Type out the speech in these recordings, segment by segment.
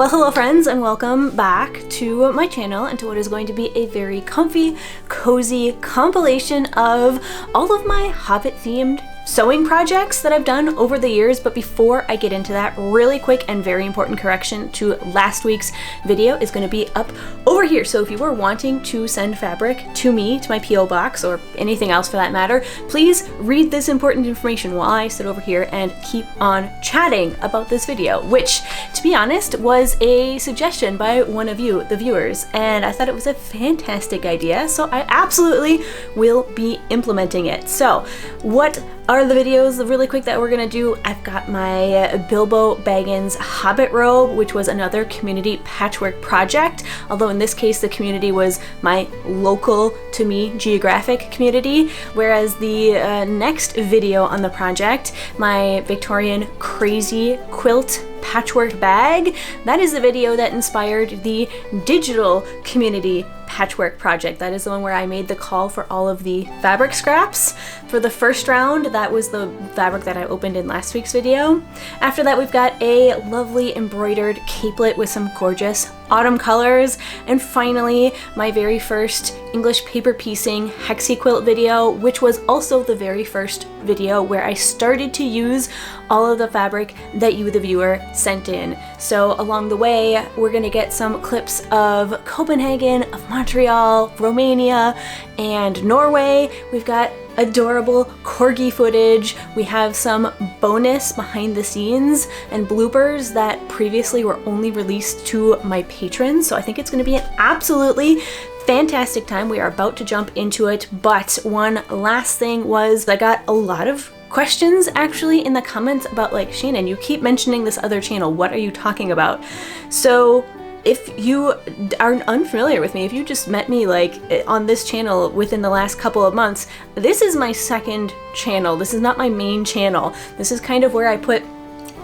Well, hello friends, and welcome back to my channel and to what is going to be a very comfy, cozy compilation of all of my Hobbit-themed sewing projects that I've done over the years. But before I get into that, really quick and very important correction to last week's video is going to be up over here. So if you were wanting to send fabric to me, to my P.O. box, or anything else for that matter, please read this important information while I sit over here and keep on chatting about this video, which, to be honest, was a suggestion by one of you, the viewers, and I thought it was a fantastic idea, so I absolutely will be implementing it. So what are the videos really quick that we're gonna do? I've got my Bilbo Baggins Hobbit robe, which was another community patchwork project, although in this case the community was my local to me geographic community, whereas the next video on the project, my Victorian crazy quilt patchwork bag, that is the video that inspired the digital community patchwork project. That is the one where I made the call for all of the fabric scraps. For the first round, that was the fabric that I opened in last week's video. After that, we've got a lovely embroidered capelet with some gorgeous autumn colors. And finally, my very first English paper piecing hexie quilt video, which was also the very first video where I started to use all of the fabric that you, the viewer, sent in. So along the way, we're gonna get some clips of Copenhagen, of Montreal, Romania, and Norway. We've got adorable corgi footage. We have some bonus behind the scenes and bloopers that previously were only released to my patrons. So I think it's going to be an absolutely fantastic time. We are about to jump into it, but one last thing was I got a lot of questions actually in the comments about, like, Shannon, you keep mentioning this other channel. What are you talking about? So if you are unfamiliar with me, if you just met me like on this channel within the last couple of months, this is my second channel. This is not my main channel. This is kind of where I put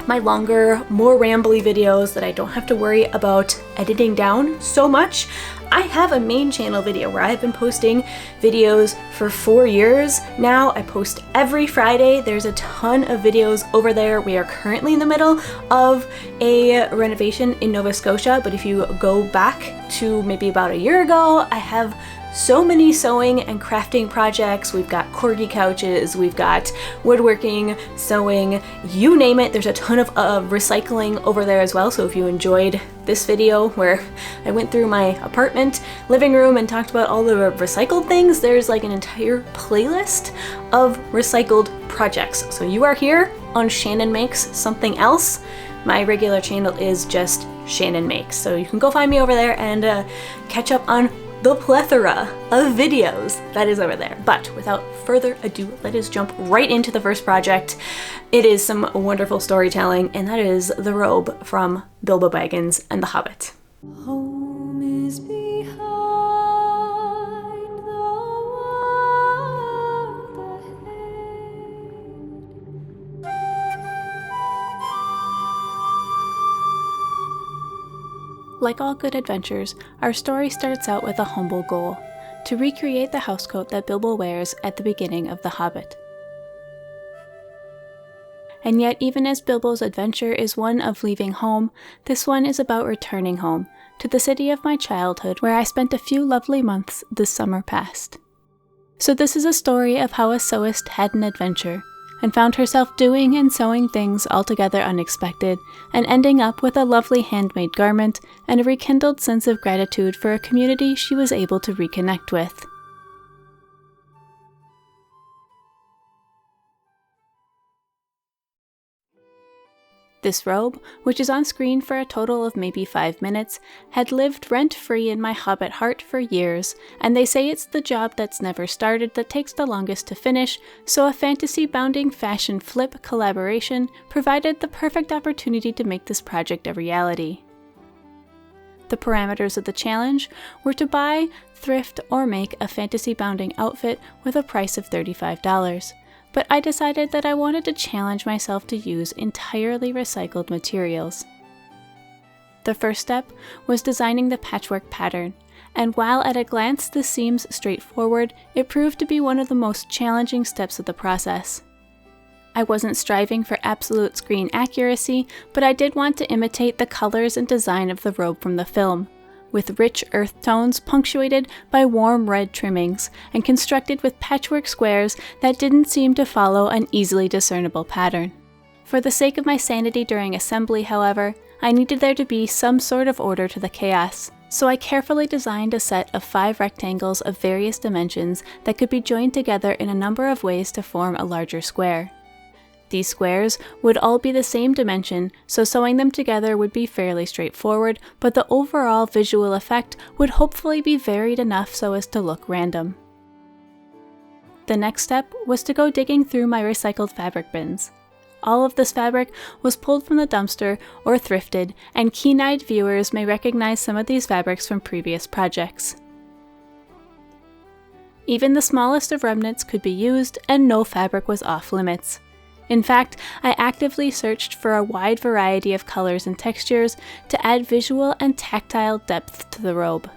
my longer, more rambly videos that I don't have to worry about editing down so much. I have a main channel video where I've been posting videos for 4 years now. I post every Friday. There's a ton of videos over there. We are currently in the middle of a renovation in Nova Scotia, but if you go back to maybe about a year ago, I have so many sewing and crafting projects. We've got corgi couches, we've got woodworking, sewing, you name it. There's a ton of recycling over there as well. So if you enjoyed this video where I went through my apartment living room and talked about all the recycled things, there's like an entire playlist of recycled projects. So you are here on Shannon Makes Something Else. My regular channel is just Shannon Makes. So you can go find me over there and catch up on the plethora of videos that is over there. But without further ado, let us jump right into the first project. It is some wonderful storytelling, and that is the robe from Bilbo Baggins and the Hobbit. Home is behind the world ahead. Like all good adventures, our story starts out with a humble goal: to recreate the housecoat that Bilbo wears at the beginning of The Hobbit. And yet, even as Bilbo's adventure is one of leaving home, this one is about returning home, to the city of my childhood where I spent a few lovely months this summer past. So this is a story of how a sewist had an adventure, and found herself doing and sewing things altogether unexpected, and ending up with a lovely handmade garment and a rekindled sense of gratitude for a community she was able to reconnect with. This robe, which is on screen for a total of maybe 5 minutes, had lived rent-free in my Hobbit heart for years, and they say it's the job that's never started that takes the longest to finish, so a fantasy-bounding fashion flip collaboration provided the perfect opportunity to make this project a reality. The parameters of the challenge were to buy, thrift, or make a fantasy-bounding outfit with a price of $35. But I decided that I wanted to challenge myself to use entirely recycled materials. The first step was designing the patchwork pattern, and while at a glance this seems straightforward, it proved to be one of the most challenging steps of the process. I wasn't striving for absolute screen accuracy, but I did want to imitate the colors and design of the robe from the film, with rich earth tones punctuated by warm red trimmings and constructed with patchwork squares that didn't seem to follow an easily discernible pattern. For the sake of my sanity during assembly, however, I needed there to be some sort of order to the chaos, so I carefully designed a set of 5 rectangles of various dimensions that could be joined together in a number of ways to form a larger square. These squares would all be the same dimension, so sewing them together would be fairly straightforward, but the overall visual effect would hopefully be varied enough so as to look random. The next step was to go digging through my recycled fabric bins. All of this fabric was pulled from the dumpster or thrifted, and keen-eyed viewers may recognize some of these fabrics from previous projects. Even the smallest of remnants could be used, and no fabric was off limits. In fact, I actively searched for a wide variety of colors and textures to add visual and tactile depth to the robe.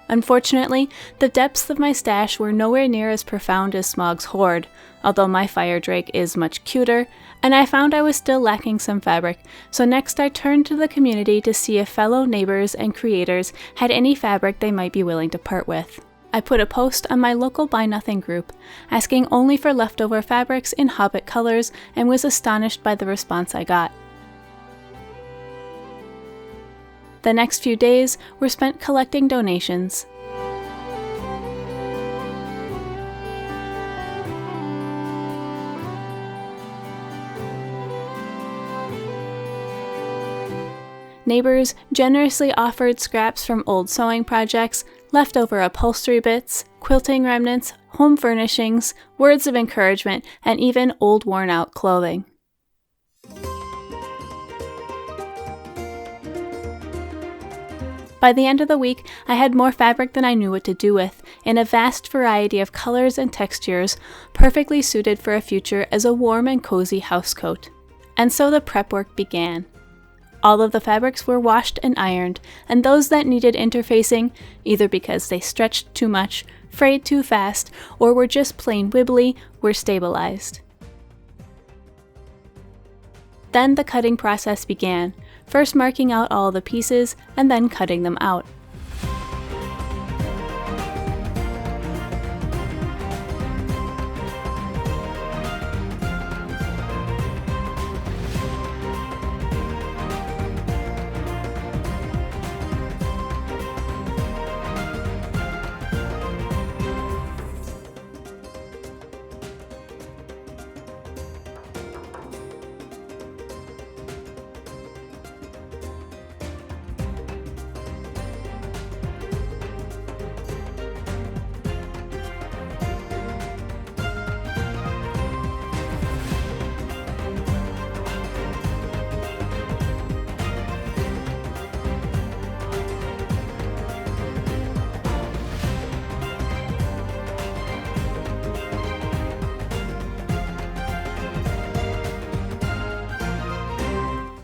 Unfortunately, the depths of my stash were nowhere near as profound as Smaug's hoard, although my fire drake is much cuter, and I found I was still lacking some fabric, so next I turned to the community to see if fellow neighbors and creators had any fabric they might be willing to part with. I put a post on my local Buy Nothing group, asking only for leftover fabrics in Hobbit colors, and was astonished by the response I got. The next few days were spent collecting donations. Neighbors generously offered scraps from old sewing projects, leftover upholstery bits, quilting remnants, home furnishings, words of encouragement, and even old worn-out clothing. By the end of the week, I had more fabric than I knew what to do with, in a vast variety of colors and textures, perfectly suited for a future as a warm and cozy housecoat. And so the prep work began. All of the fabrics were washed and ironed, and those that needed interfacing, either because they stretched too much, frayed too fast, or were just plain wibbly, were stabilized. Then the cutting process began, first marking out all the pieces and then cutting them out.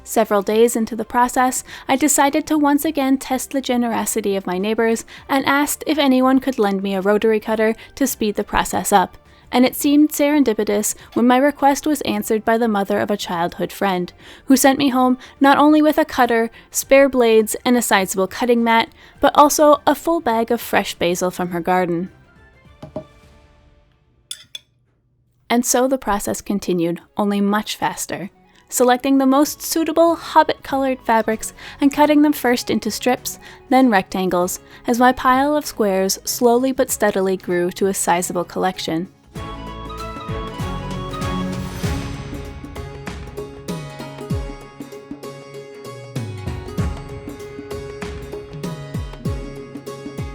Several days into the process, I decided to once again test the generosity of my neighbors and asked if anyone could lend me a rotary cutter to speed the process up, and it seemed serendipitous when my request was answered by the mother of a childhood friend, who sent me home not only with a cutter, spare blades, and a sizable cutting mat, but also a full bag of fresh basil from her garden. And so the process continued, only much faster. Selecting the most suitable hobbit-colored fabrics and cutting them first into strips, then rectangles, as my pile of squares slowly but steadily grew to a sizable collection.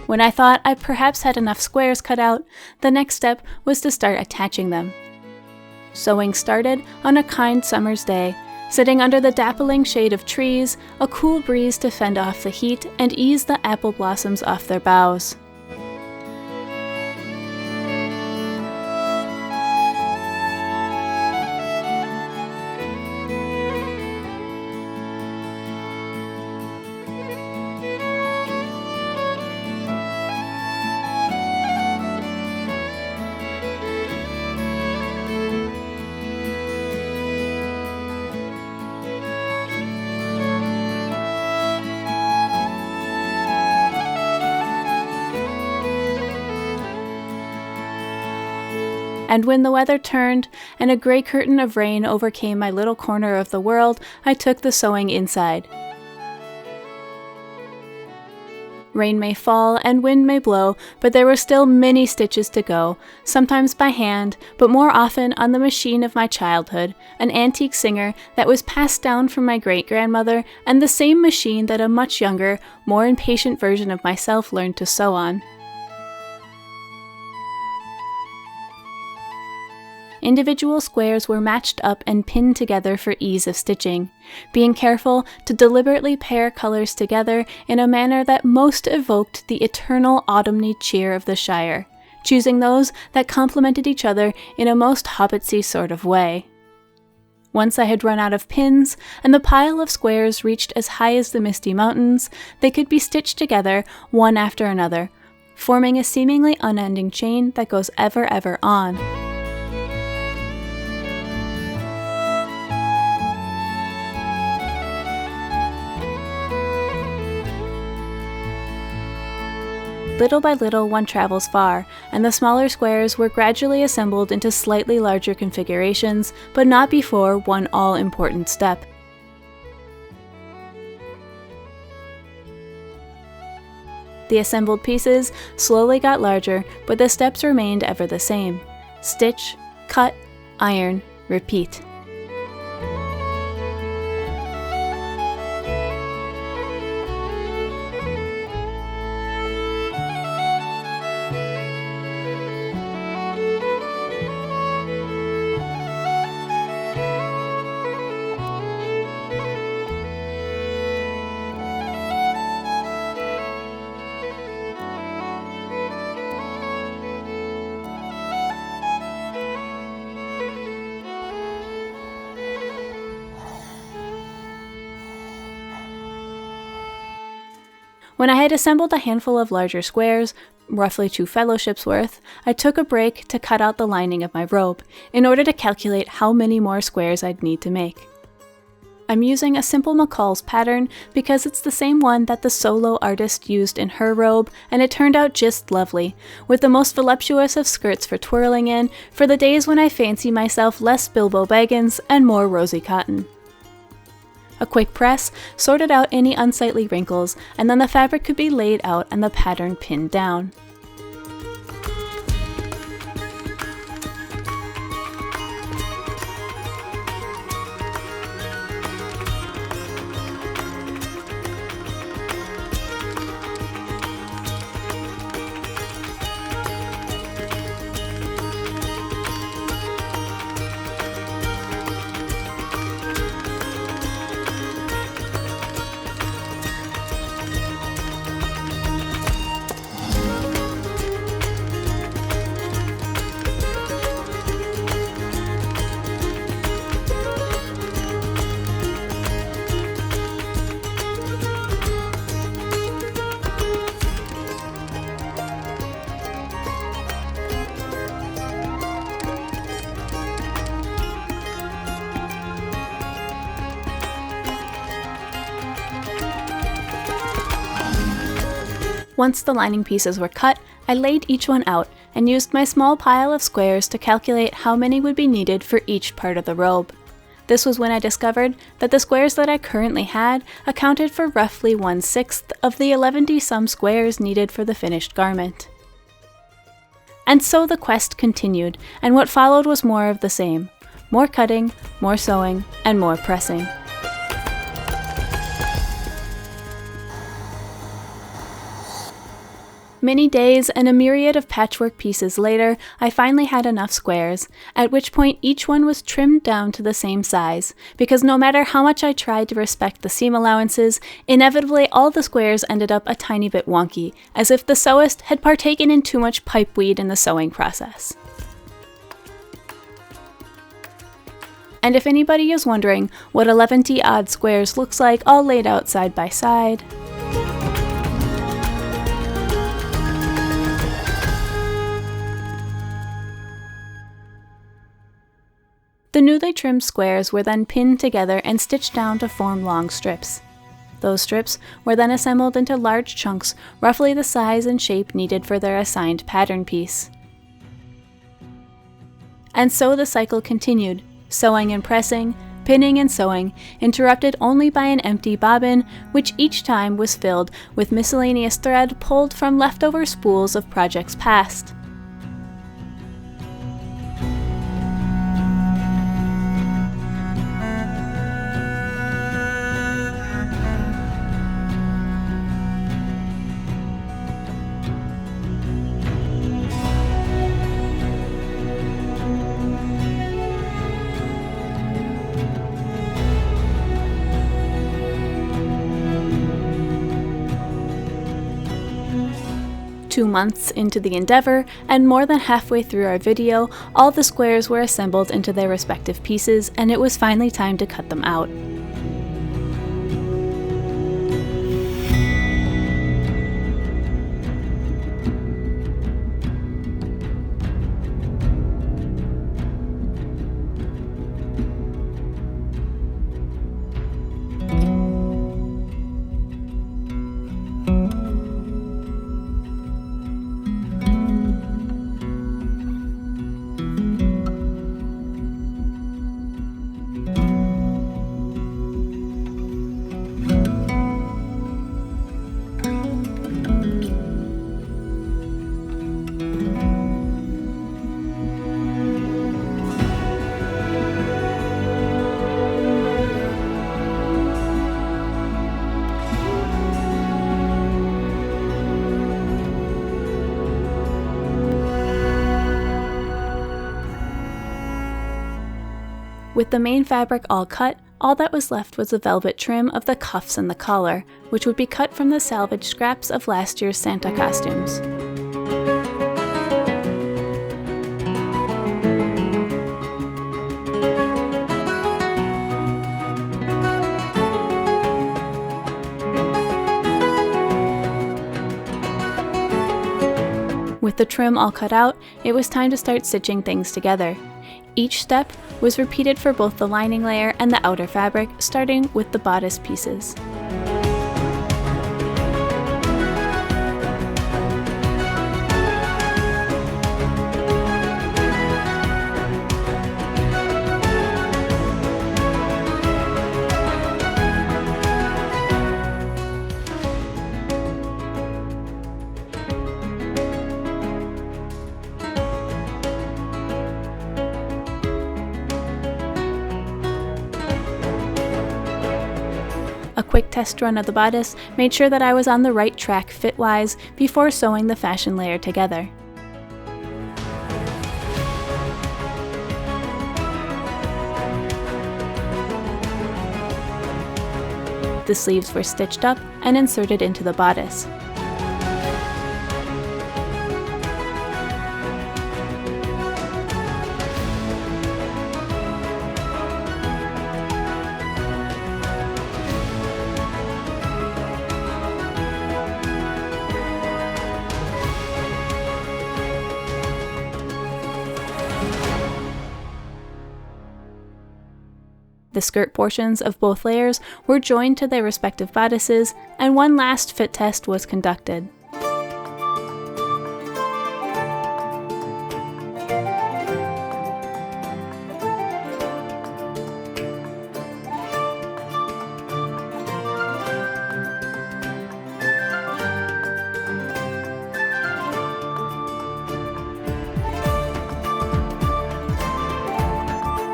When I thought I perhaps had enough squares cut out, the next step was to start attaching them. Sewing started on a kind summer's day, sitting under the dappling shade of trees, a cool breeze to fend off the heat and ease the apple blossoms off their boughs. And when the weather turned and a gray curtain of rain overcame my little corner of the world, I took the sewing inside. Rain may fall and wind may blow, but there were still many stitches to go, sometimes by hand, but more often on the machine of my childhood, an antique singer that was passed down from my great-grandmother, and the same machine that a much younger, more impatient version of myself learned to sew on. Individual squares were matched up and pinned together for ease of stitching, being careful to deliberately pair colors together in a manner that most evoked the eternal autumny cheer of the Shire, choosing those that complemented each other in a most hobbitsy sort of way. Once I had run out of pins, and the pile of squares reached as high as the Misty Mountains, they could be stitched together, one after another, forming a seemingly unending chain that goes ever on. Little by little one travels far, and the smaller squares were gradually assembled into slightly larger configurations, but not before one all-important step. The assembled pieces slowly got larger, but the steps remained ever the same. Stitch, cut, iron, repeat. When I had assembled a handful of larger squares, roughly 2 fellowships worth, I took a break to cut out the lining of my robe, in order to calculate how many more squares I'd need to make. I'm using a simple McCall's pattern because it's the same one that the solo artist used in her robe, and it turned out just lovely, with the most voluptuous of skirts for twirling in, for the days when I fancy myself less Bilbo Baggins and more Rosie Cotton. A quick press sorted out any unsightly wrinkles, and then the fabric could be laid out and the pattern pinned down. Once the lining pieces were cut, I laid each one out and used my small pile of squares to calculate how many would be needed for each part of the robe. This was when I discovered that the squares that I currently had accounted for roughly 1/6 of the 11-some squares needed for the finished garment. And so the quest continued, and what followed was more of the same. More cutting, more sewing, and more pressing. Many days and a myriad of patchwork pieces later, I finally had enough squares, at which point each one was trimmed down to the same size, because no matter how much I tried to respect the seam allowances, inevitably all the squares ended up a tiny bit wonky, as if the sewist had partaken in too much pipeweed in the sewing process. And if anybody is wondering what 11-odd squares looks like all laid out side by side, the newly trimmed squares were then pinned together and stitched down to form long strips. Those strips were then assembled into large chunks, roughly the size and shape needed for their assigned pattern piece. And so the cycle continued, sewing and pressing, pinning and sewing, interrupted only by an empty bobbin, which each time was filled with miscellaneous thread pulled from leftover spools of projects past. Two months into the endeavor, and more than halfway through our video, all the squares were assembled into their respective pieces, and it was finally time to cut them out. With the main fabric all cut, all that was left was the velvet trim of the cuffs and the collar, which would be cut from the salvaged scraps of last year's Santa costumes. With the trim all cut out, it was time to start stitching things together. Each step was repeated for both the lining layer and the outer fabric, starting with the bodice pieces. A quick test run of the bodice made sure that I was on the right track fit-wise before sewing the fashion layer together. The sleeves were stitched up and inserted into the bodice. The skirt portions of both layers were joined to their respective bodices, and one last fit test was conducted.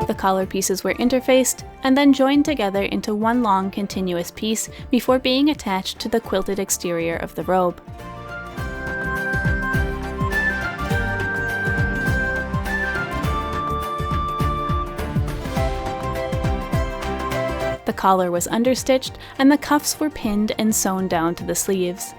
The collar pieces were interfaced and then joined together into one long continuous piece before being attached to the quilted exterior of the robe. The collar was understitched and the cuffs were pinned and sewn down to the sleeves.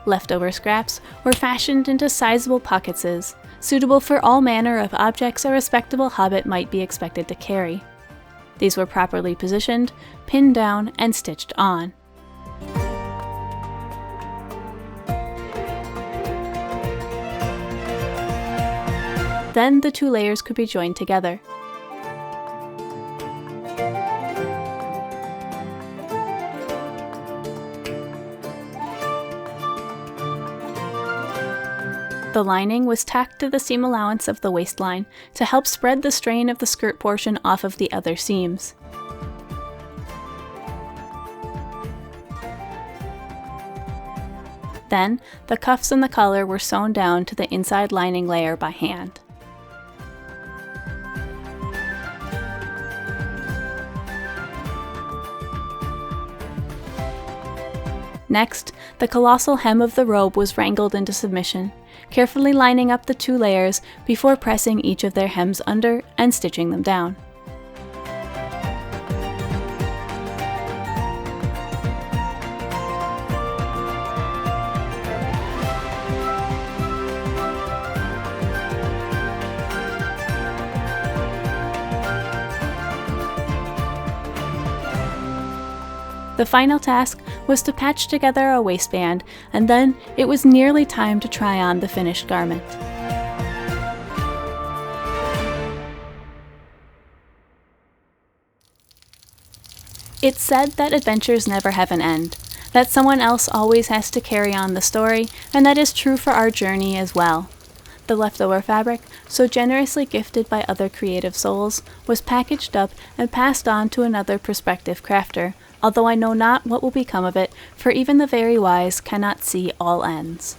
Leftover scraps were fashioned into sizable pocketses, suitable for all manner of objects a respectable hobbit might be expected to carry. These were properly positioned, pinned down, and stitched on. Then the two layers could be joined together. The lining was tacked to the seam allowance of the waistline to help spread the strain of the skirt portion off of the other seams. Then, the cuffs and the collar were sewn down to the inside lining layer by hand. Next, the colossal hem of the robe was wrangled into submission, carefully lining up the 2 layers before pressing each of their hems under and stitching them down. The final task was to patch together a waistband, and then it was nearly time to try on the finished garment. It's said that adventures never have an end, that someone else always has to carry on the story, and that is true for our journey as well. The leftover fabric, so generously gifted by other creative souls, was packaged up and passed on to another prospective crafter, although I know not what will become of it, for even the very wise cannot see all ends.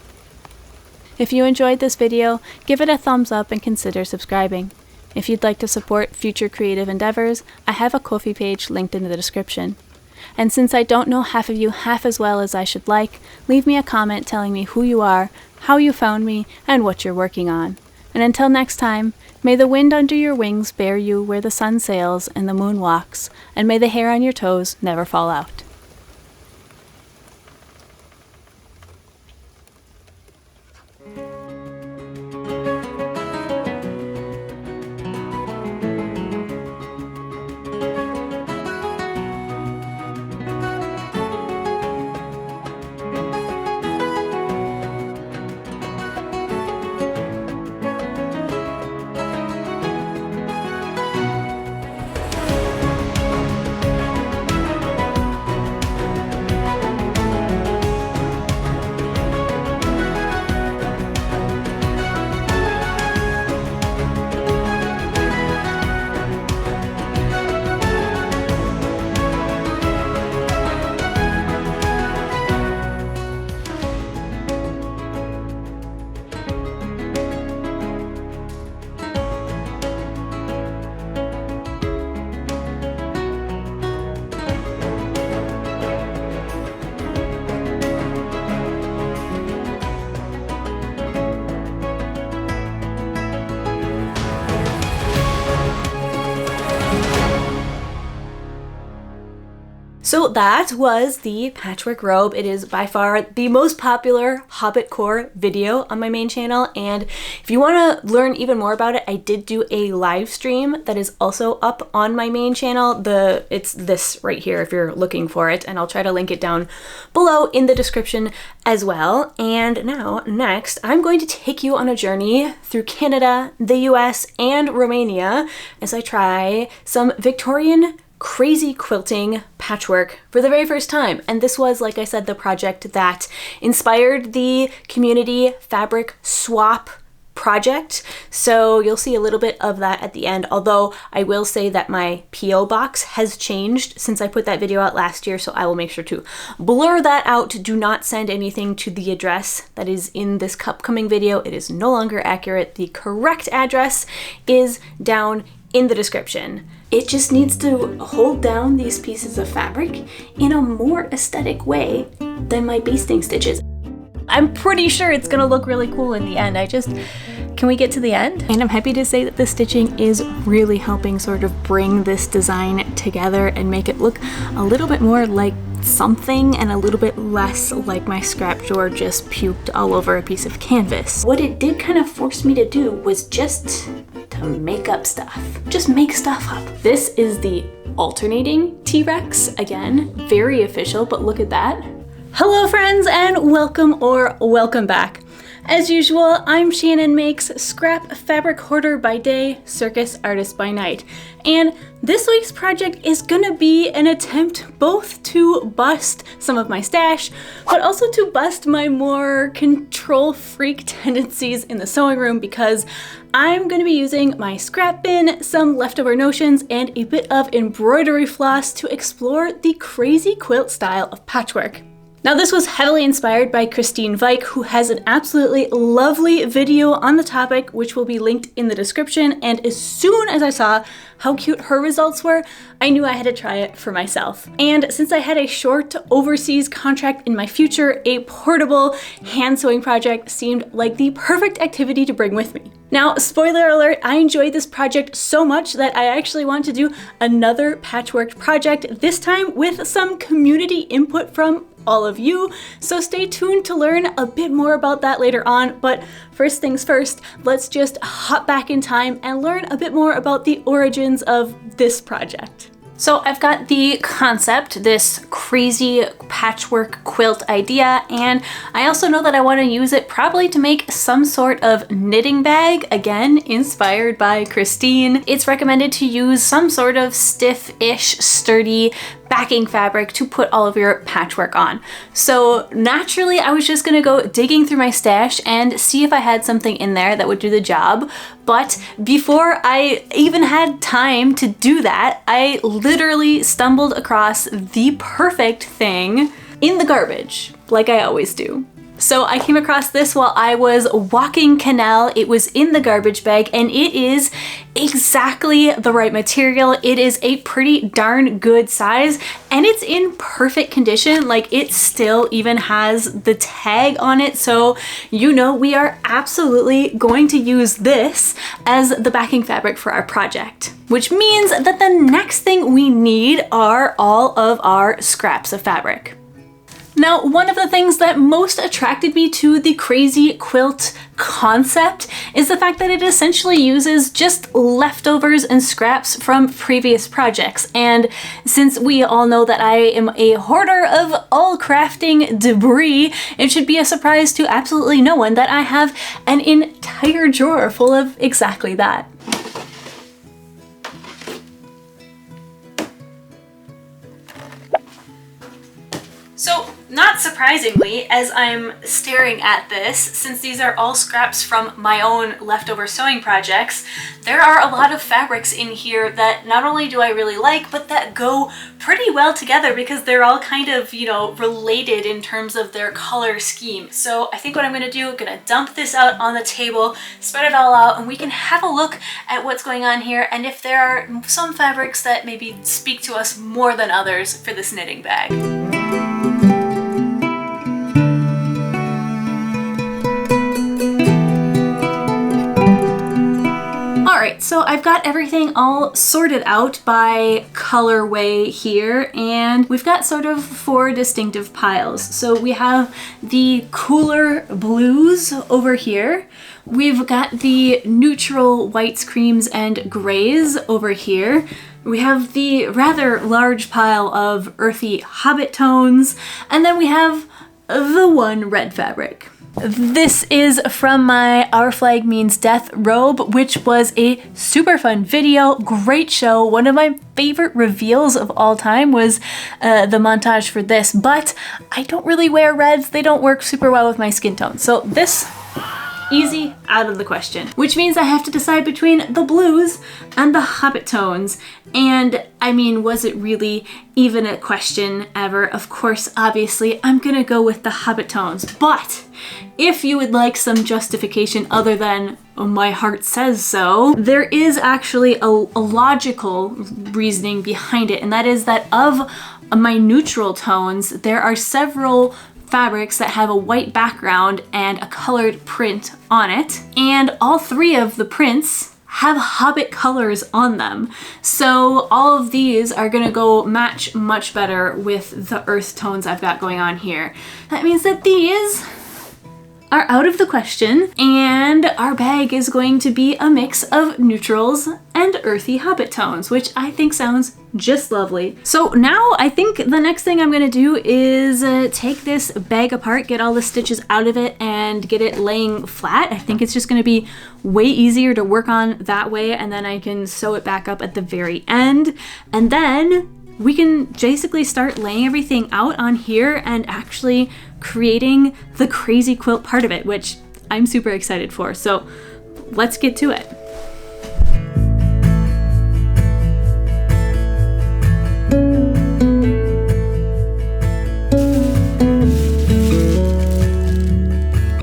If you enjoyed this video, give it a thumbs up and consider subscribing. If you'd like to support future creative endeavors, I have a Ko-fi page linked in the description. And since I don't know half of you half as well as I should like, leave me a comment telling me who you are, how you found me, and what you're working on. And until next time, may the wind under your wings bear you where the sun sails and the moon walks, and may the hair on your toes never fall out. So that was the patchwork robe. It is by far the most popular Hobbit core video on my main channel, and if you want to learn even more about it, I did do a live stream that is also up on my main channel. It's this right here if you're looking for it, and I'll try to link it down below in the description as well. And now, next, I'm going to take you on a journey through Canada, the US, and Romania as I try some Victorian crazy quilting patchwork for the very first time. And this was, like I said, the project that inspired the community fabric swap project. So you'll see a little bit of that at the end, although I will say that my PO box has changed since I put that video out last year, so I will make sure to blur that out. Do not send anything to the address that is in this upcoming video. It is no longer accurate. The correct address is down in the description. It just needs to hold down these pieces of fabric in a more aesthetic way than my basting stitches. I'm pretty sure it's gonna look really cool in the end. Can we get to the end? And I'm happy to say that the stitching is really helping sort of bring this design together and make it look a little bit more like something and a little bit less like my scrap drawer just puked all over a piece of canvas. What it did kind of force me to do was just to make up stuff. Just make stuff up. This is the alternating T-Rex. Again, very official, but look at that. Hello friends, and welcome back. As usual, I'm Shannon Makes, scrap fabric hoarder by day, circus artist by night. And this week's project is gonna be an attempt both to bust some of my stash, but also to bust my more control freak tendencies in the sewing room, because I'm gonna be using my scrap bin, some leftover notions, and a bit of embroidery floss to explore the crazy quilt style of patchwork. Now, this was heavily inspired by Christine Vike, who has an absolutely lovely video on the topic, which will be linked in the description. And as soon as I saw how cute her results were, I knew I had to try it for myself. And since I had a short overseas contract in my future, a portable hand sewing project seemed like the perfect activity to bring with me. Now, spoiler alert, I enjoyed this project so much that I actually want to do another patchwork project, this time with some community input from all of you, so stay tuned to learn a bit more about that later on. But first things first, let's just hop back in time and learn a bit more about the origins of this project. So I've got the concept, this crazy patchwork quilt idea, and I also know that I want to use it probably to make some sort of knitting bag, again, inspired by Christine. It's recommended to use some sort of stiff-ish, sturdy backing fabric to put all of your patchwork on. So naturally, I was just gonna go digging through my stash and see if I had something in there that would do the job. But before I even had time to do that, I literally stumbled across the perfect thing in the garbage, like I always do. So I came across this while I was walking canal. It was in the garbage bag, and it is exactly the right material. It is a pretty darn good size, and it's in perfect condition. Like, it still even has the tag on it. So, you know, we are absolutely going to use this as the backing fabric for our project, which means that the next thing we need are all of our scraps of fabric. Now, one of the things that most attracted me to the crazy quilt concept is the fact that it essentially uses just leftovers and scraps from previous projects. And since we all know that I am a hoarder of all crafting debris, it should be a surprise to absolutely no one that I have an entire drawer full of exactly that. So, not surprisingly, as I'm staring at this, since these are all scraps from my own leftover sewing projects, there are a lot of fabrics in here that not only do I really like, but that go pretty well together because they're all kind of, you know, related in terms of their color scheme. So I think what I'm gonna do, I'm gonna dump this out on the table, spread it all out, and we can have a look at what's going on here and if there are some fabrics that maybe speak to us more than others for this knitting bag. Alright, so I've got everything all sorted out by colorway here, and we've got sort of 4 distinctive piles. So we have the cooler blues over here. We've got the neutral whites, creams, and grays over here. We have the rather large pile of earthy hobbit tones, and then we have the one red fabric. This is from my Our Flag Means Death robe, which was a super fun video, great show. One of my favorite reveals of all time was the montage for this, but I don't really wear reds. They don't work super well with my skin tone. So this, easy, out of the question. Which means I have to decide between the blues and the hobbit tones. And I mean, was it really even a question ever? Of course, obviously, I'm gonna go with the hobbit tones. But if you would like some justification other than, oh, my heart says so, there is actually a logical reasoning behind it. And that is that of my neutral tones, there are several fabrics that have a white background and a colored print on it, and all 3 of the prints have hobbit colors on them. So all of these are gonna go match much better with the earth tones I've got going on here. That means that these are out of the question, and our bag is going to be a mix of neutrals and earthy hobbit tones, which I think sounds just lovely. So now I think the next thing I'm gonna do is take this bag apart, get all the stitches out of it, and get it laying flat. I think it's just gonna be way easier to work on that way, and then I can sew it back up at the very end. And then we can basically start laying everything out on here and actually creating the crazy quilt part of it, which I'm super excited for. So let's get to it.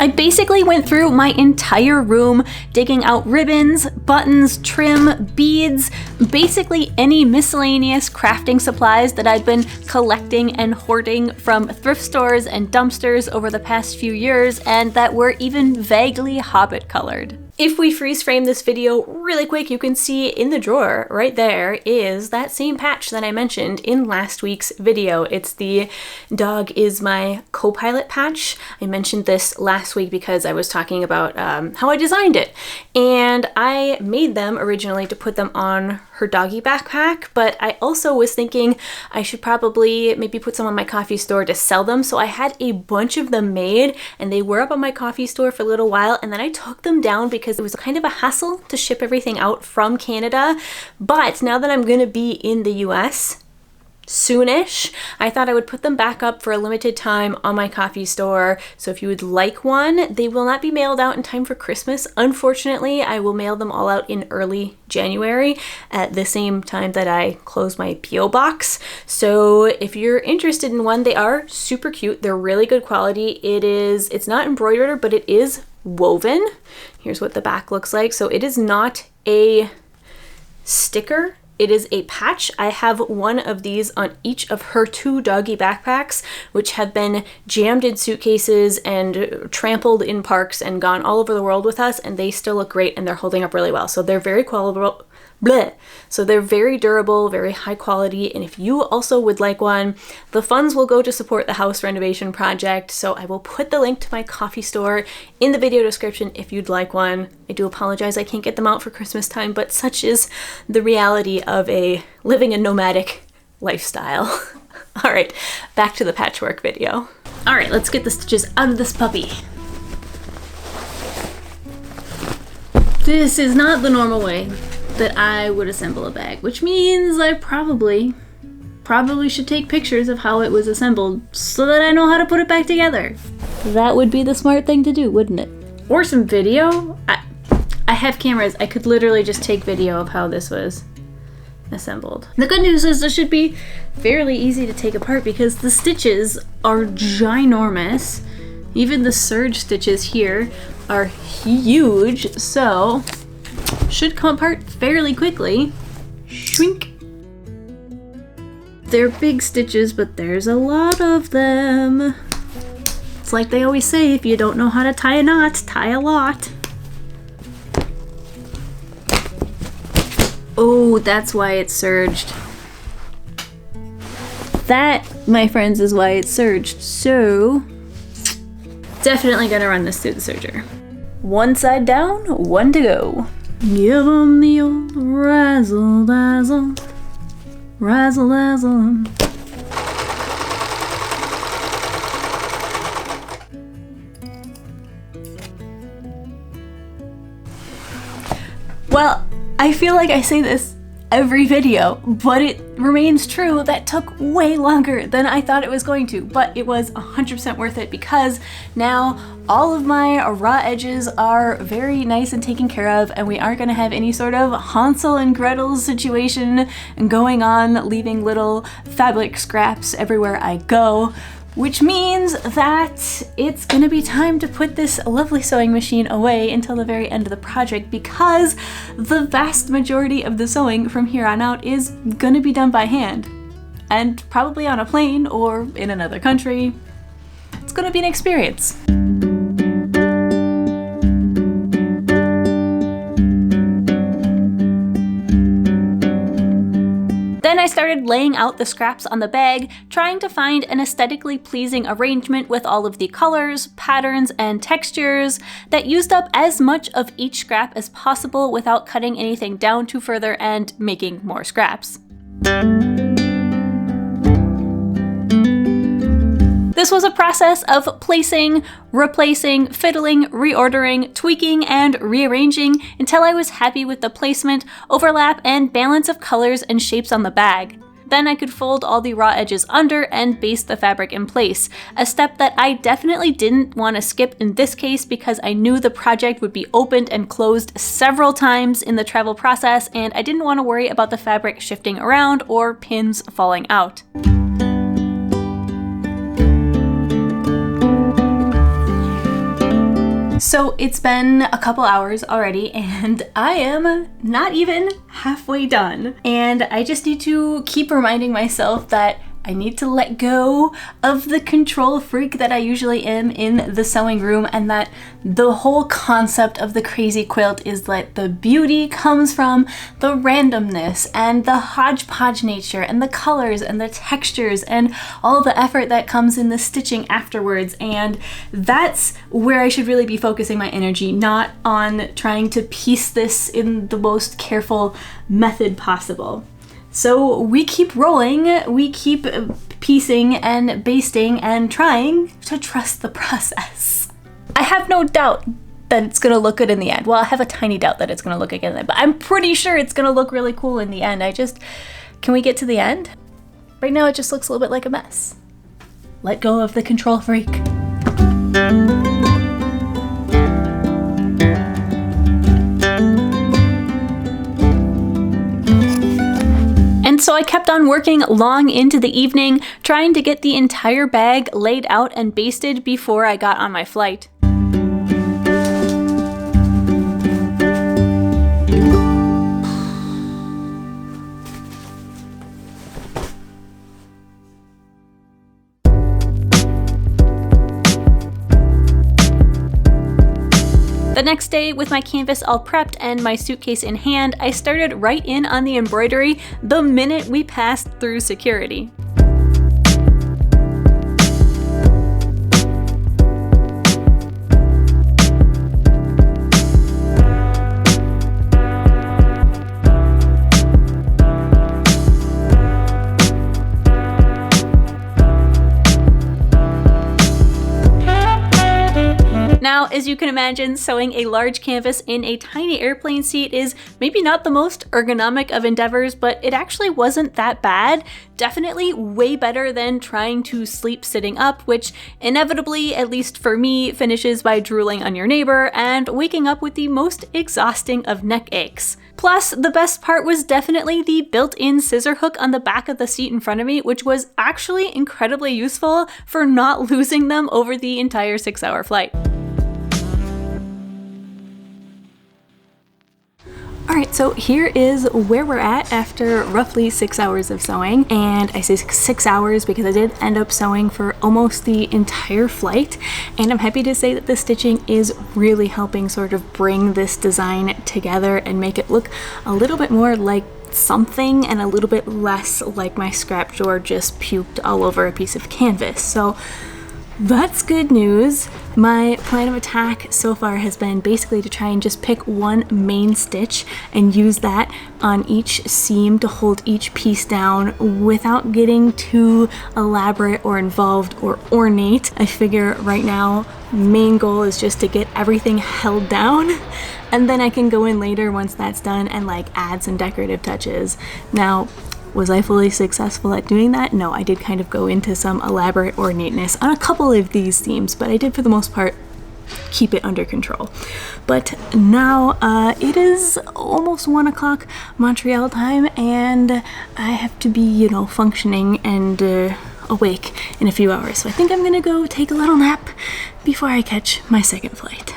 I basically went through my entire room, digging out ribbons, buttons, trim, beads, basically any miscellaneous crafting supplies that I'd been collecting and hoarding from thrift stores and dumpsters over the past few years, and that were even vaguely hobbit colored. If we freeze frame this video really quick, you can see in the drawer right there is that same patch that I mentioned in last week's video. It's the Dog is My Co-Pilot patch. I mentioned this last week because I was talking about how I designed it. And I made them originally to put them on her doggy backpack, but I also was thinking I should probably maybe put some on my coffee store to sell them. So I had a bunch of them made, and they were up on my coffee store for a little while, and then I took them down because it was kind of a hassle to ship everything out from Canada. But now that I'm gonna be in the US soonish, I thought I would put them back up for a limited time on my coffee store. So if you would like one, they will not be mailed out in time for Christmas. Unfortunately, I will mail them all out in early January at the same time that I close my PO box. So if you're interested in one, they are super cute. They're really good quality. It's not embroidered, but it is woven. Here's what the back looks like. So it is not a sticker. It is a patch. I have one of these on each of her 2 doggy backpacks, which have been jammed in suitcases and trampled in parks and gone all over the world with us, and they still look great and they're holding up really well. So they're very quality. So they're very durable, very high quality, and if you also would like one, the funds will go to support the house renovation project. So I will put the link to my coffee store in the video description if you'd like one. I do apologize I can't get them out for Christmas time, but such is the reality of living a nomadic lifestyle. All right, back to the patchwork video. All right, let's get the stitches out of this puppy. This is not the normal way that I would assemble a bag, which means I probably should take pictures of how it was assembled so that I know how to put it back together. That would be the smart thing to do, wouldn't it? Or some video. I have cameras. I could literally just take video of how this was assembled. The good news is this should be fairly easy to take apart because the stitches are ginormous. Even the serge stitches here are huge, so should come apart fairly quickly. Shrink. They're big stitches, but there's a lot of them. It's like they always say, if you don't know how to tie a knot, tie a lot. Oh, that's why it's serged. That, my friends, is why it's serged. So, definitely gonna run this through the serger. One side down, one to go. Give 'em the old razzle dazzle, razzle dazzle. Well, I feel like I say this every video, but it remains true. That took way longer than I thought it was going to, but it was 100% worth it because now all of my raw edges are very nice and taken care of, and we aren't going to have any sort of Hansel and Gretel situation going on, leaving little fabric scraps everywhere I go. Which means that it's gonna be time to put this lovely sewing machine away until the very end of the project because the vast majority of the sewing from here on out is gonna be done by hand. And probably on a plane or in another country. It's gonna be an experience. Then I started laying out the scraps on the bag, trying to find an aesthetically pleasing arrangement with all of the colors, patterns, and textures that used up as much of each scrap as possible without cutting anything down too further and making more scraps. This was a process of placing, replacing, fiddling, reordering, tweaking, and rearranging until I was happy with the placement, overlap, and balance of colors and shapes on the bag. Then I could fold all the raw edges under and baste the fabric in place, a step that I definitely didn't want to skip in this case because I knew the project would be opened and closed several times in the travel process, and I didn't want to worry about the fabric shifting around or pins falling out. So it's been a couple hours already and I am not even halfway done. And I just need to keep reminding myself that I need to let go of the control freak that I usually am in the sewing room, and that the whole concept of the crazy quilt is that the beauty comes from the randomness and the hodgepodge nature and the colors and the textures and all the effort that comes in the stitching afterwards. And that's where I should really be focusing my energy, not on trying to piece this in the most careful method possible. So we keep rolling, we keep piecing and basting and trying to trust the process. I have no doubt that it's gonna look good in the end. Well, I have a tiny doubt that it's gonna look good in the end, but I'm pretty sure it's gonna look really cool in the end. Can we get to the end? Right now it just looks a little bit like a mess. Let go of the control freak. And so I kept on working long into the evening, trying to get the entire bag laid out and basted before I got on my flight. The next day, with my canvas all prepped and my suitcase in hand, I started right in on the embroidery the minute we passed through security. Now, as you can imagine, sewing a large canvas in a tiny airplane seat is maybe not the most ergonomic of endeavors, but it actually wasn't that bad. Definitely way better than trying to sleep sitting up, which inevitably, at least for me, finishes by drooling on your neighbor and waking up with the most exhausting of neck aches. Plus, the best part was definitely the built-in scissor hook on the back of the seat in front of me, which was actually incredibly useful for not losing them over the entire 6-hour flight. Alright, so here is where we're at after roughly 6 hours of sewing, and I say 6 hours because I did end up sewing for almost the entire flight, and I'm happy to say that the stitching is really helping sort of bring this design together and make it look a little bit more like something and a little bit less like my scrap drawer just puked all over a piece of canvas. So that's good news. My plan of attack so far has been basically to try and just pick one main stitch and use that on each seam to hold each piece down without getting too elaborate or involved or ornate. I figure right now main goal is just to get everything held down, and then I can go in later once that's done and like add some decorative touches. Now, was I fully successful at doing that? No, I did kind of go into some elaborate ornateness on a couple of these themes, but I did for the most part keep it under control. But now it is almost 1 o'clock Montreal time, and I have to be, functioning and awake in a few hours. So I think I'm gonna go take a little nap before I catch my second flight.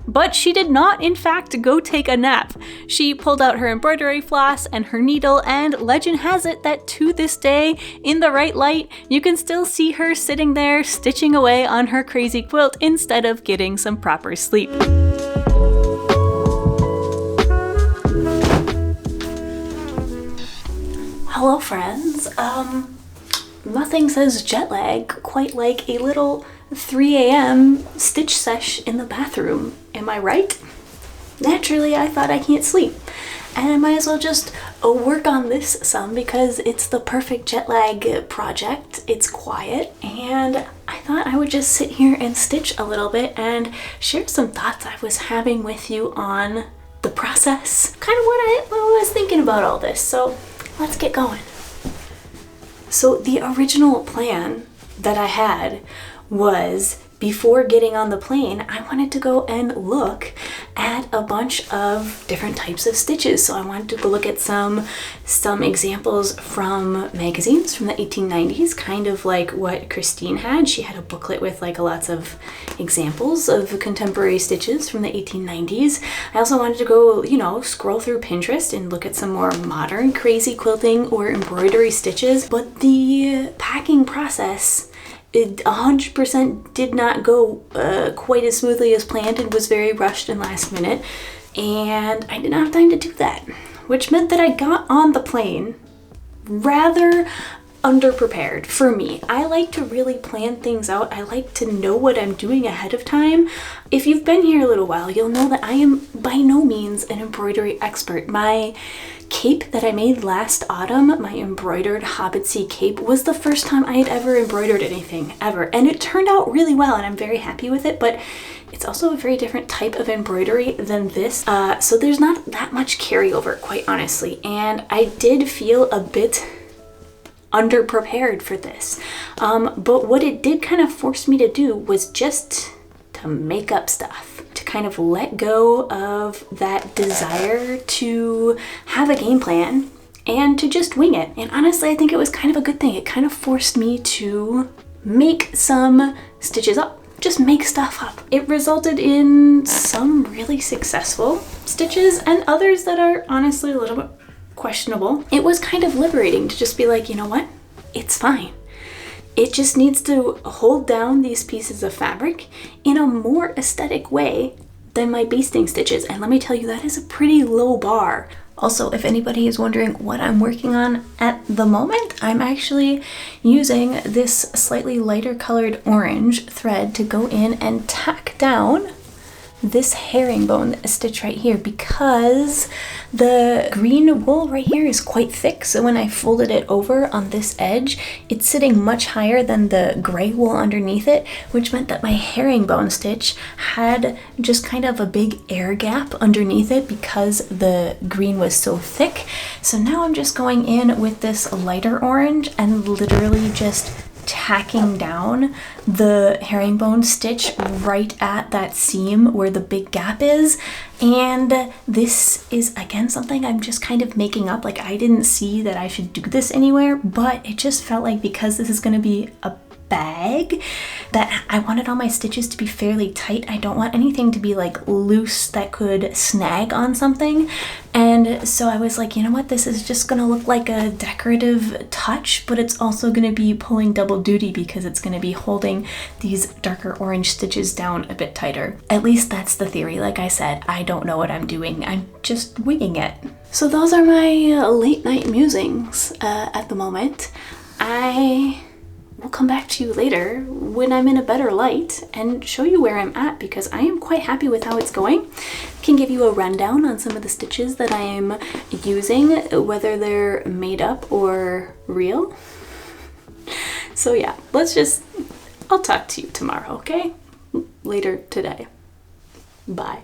But she did not, in fact, go take a nap. She pulled out her embroidery floss and her needle, and legend has it that to this day, in the right light, you can still see her sitting there stitching away on her crazy quilt instead of getting some proper sleep. Hello friends. Nothing says jet lag quite like a little 3 a.m. stitch sesh in the bathroom. Am I right? Naturally, I thought I can't sleep. And I might as well just work on this some because it's the perfect jet lag project. It's quiet, and I thought I would just sit here and stitch a little bit and share some thoughts I was having with you on the process. Kind of what I was thinking about all this. So let's get going. So the original plan that I had was, before getting on the plane, I wanted to go and look at a bunch of different types of stitches. So I wanted to go look at some examples from magazines from the 1890s, kind of like what Christine had. She had a booklet with like lots of examples of contemporary stitches from the 1890s. I also wanted to go, scroll through Pinterest and look at some more modern crazy quilting or embroidery stitches. But the packing process, it 100% did not go quite as smoothly as planned and was very rushed and last minute, and I didn't have time to do that, which meant that I got on the plane rather underprepared. For me, I like to really plan things out. I like to know what I'm doing ahead of time. If you've been here a little while, you'll know that I am by no means an embroidery expert. My cape that I made last autumn, my embroidered Hobbitsy cape, was the first time I had ever embroidered anything, ever. And it turned out really well, and I'm very happy with it, but it's also a very different type of embroidery than this. So there's not that much carryover, quite honestly. And I did feel a bit underprepared for this. But what it did kind of force me to do was just to make up stuff, to kind of let go of that desire to have a game plan and to just wing it. And honestly, I think it was kind of a good thing. It kind of forced me to make some stitches up, just make stuff up. It resulted in some really successful stitches and others that are honestly a little bit questionable. It was kind of liberating to just be like, you know what? It's fine. It just needs to hold down these pieces of fabric in a more aesthetic way than my basting stitches. And let me tell you, that is a pretty low bar. Also, if anybody is wondering what I'm working on at the moment, I'm actually using this slightly lighter colored orange thread to go in and tack down this herringbone stitch right here, because the green wool right here is quite thick. So when I folded it over on this edge, it's sitting much higher than the gray wool underneath it, which meant that my herringbone stitch had just kind of a big air gap underneath it because the green was so thick. So now I'm just going in with this lighter orange and literally just tacking down the herringbone stitch right at that seam where the big gap is. And this is again something I'm just kind of making up. Like, I didn't see that I should do this anywhere, but it just felt like, because this is going to be a bag, that I wanted all my stitches to be fairly tight. I don't want anything to be like loose that could snag on something. And so I was like, you know what, this is just gonna look like a decorative touch, but it's also gonna be pulling double duty because it's gonna be holding these darker orange stitches down a bit tighter. At least that's the theory. Like I said, I don't know what I'm doing. I'm just winging it. So those are my late night musings at the moment. I will come back to you later when I'm in a better light and show you where I'm at, because I am quite happy with how it's going. I can give you a rundown on some of the stitches that I am using, whether they're made up or real. So yeah, I'll talk to you tomorrow, okay? Later today. Bye.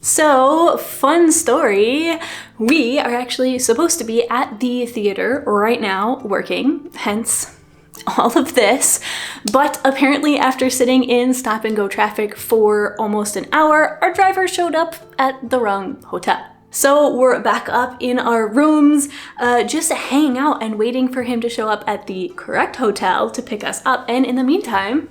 So, fun story. We are actually supposed to be at the theater right now working, hence all of this. But apparently after sitting in stop and go traffic for almost an hour, our driver showed up at the wrong hotel. So we're back up in our rooms, just hanging out and waiting for him to show up at the correct hotel to pick us up. And in the meantime,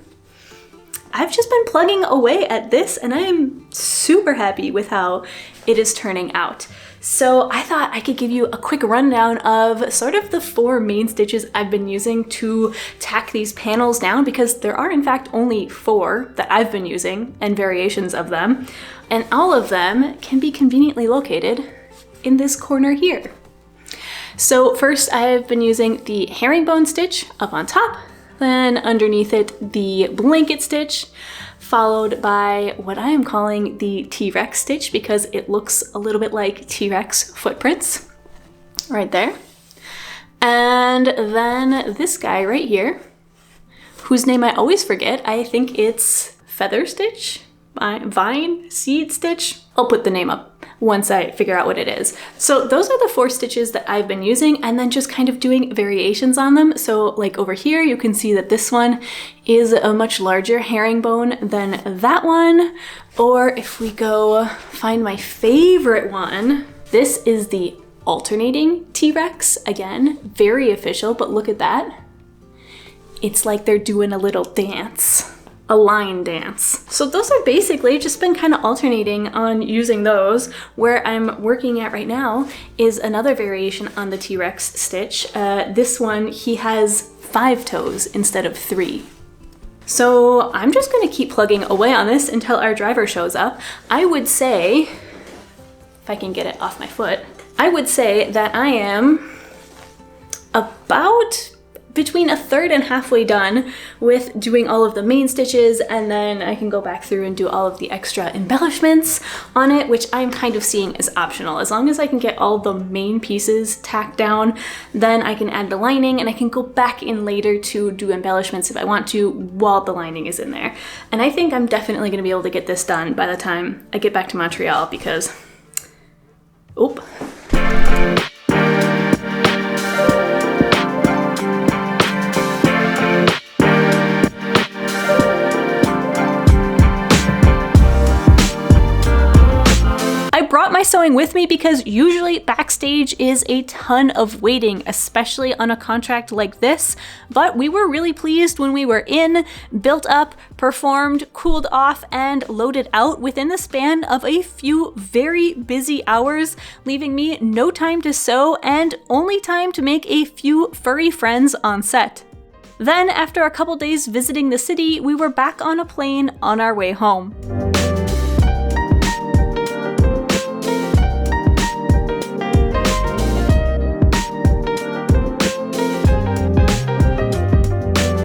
I've just been plugging away at this and I am super happy with how it is turning out. So I thought I could give you a quick rundown of sort of the 4 main stitches I've been using to tack these panels down, because there are in fact only 4 that I've been using and variations of them. And all of them can be conveniently located in this corner here. So first I've been using the herringbone stitch up on top, then underneath it the blanket stitch, followed by what I am calling the T-Rex stitch because it looks a little bit like T-Rex footprints right there. And then this guy right here, whose name I always forget. I think it's feather stitch, vine, seed stitch. I'll put the name up once I figure out what it is. So those are the 4 stitches that I've been using, and then just kind of doing variations on them. So like over here, you can see that this one is a much larger herringbone than that one. Or if we go find my favorite one, this is the alternating T-Rex. Again, very official, but look at that. It's like they're doing a little dance. A line dance. So those are basically just been kind of alternating on using those. Where I'm working at right now is another variation on the T-Rex stitch. This one, he has 5 toes instead of 3. So I'm just gonna keep plugging away on this until our driver shows up. I would say, if I can get it off my foot, I would say that I am about between 1/3 and halfway done with doing all of the main stitches, and then I can go back through and do all of the extra embellishments on it, which I'm kind of seeing as optional. As long as I can get all the main pieces tacked down, then I can add the lining and I can go back in later to do embellishments if I want to while the lining is in there. And I think I'm definitely going to be able to get this done by the time I get back to Montreal because, oop. I brought my sewing with me because usually backstage is a ton of waiting, especially on a contract like this, but we were really pleased when we were in, built up, performed, cooled off, and loaded out within the span of a few very busy hours, leaving me no time to sew and only time to make a few furry friends on set. Then, after a couple days visiting the city, we were back on a plane on our way home.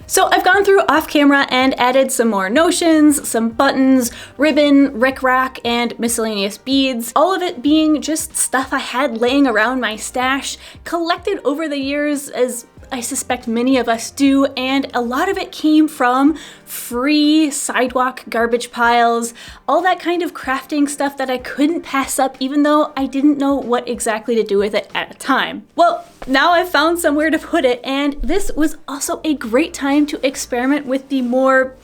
So I've gone through off camera and added some more notions, some buttons, ribbon, rickrack, and miscellaneous beads. All of it being just stuff I had laying around my stash, collected over the years as I suspect many of us do, and a lot of it came from free sidewalk garbage piles, all that kind of crafting stuff that I couldn't pass up even though I didn't know what exactly to do with it at the time. Well, now I've found somewhere to put it, and this was also a great time to experiment with the more,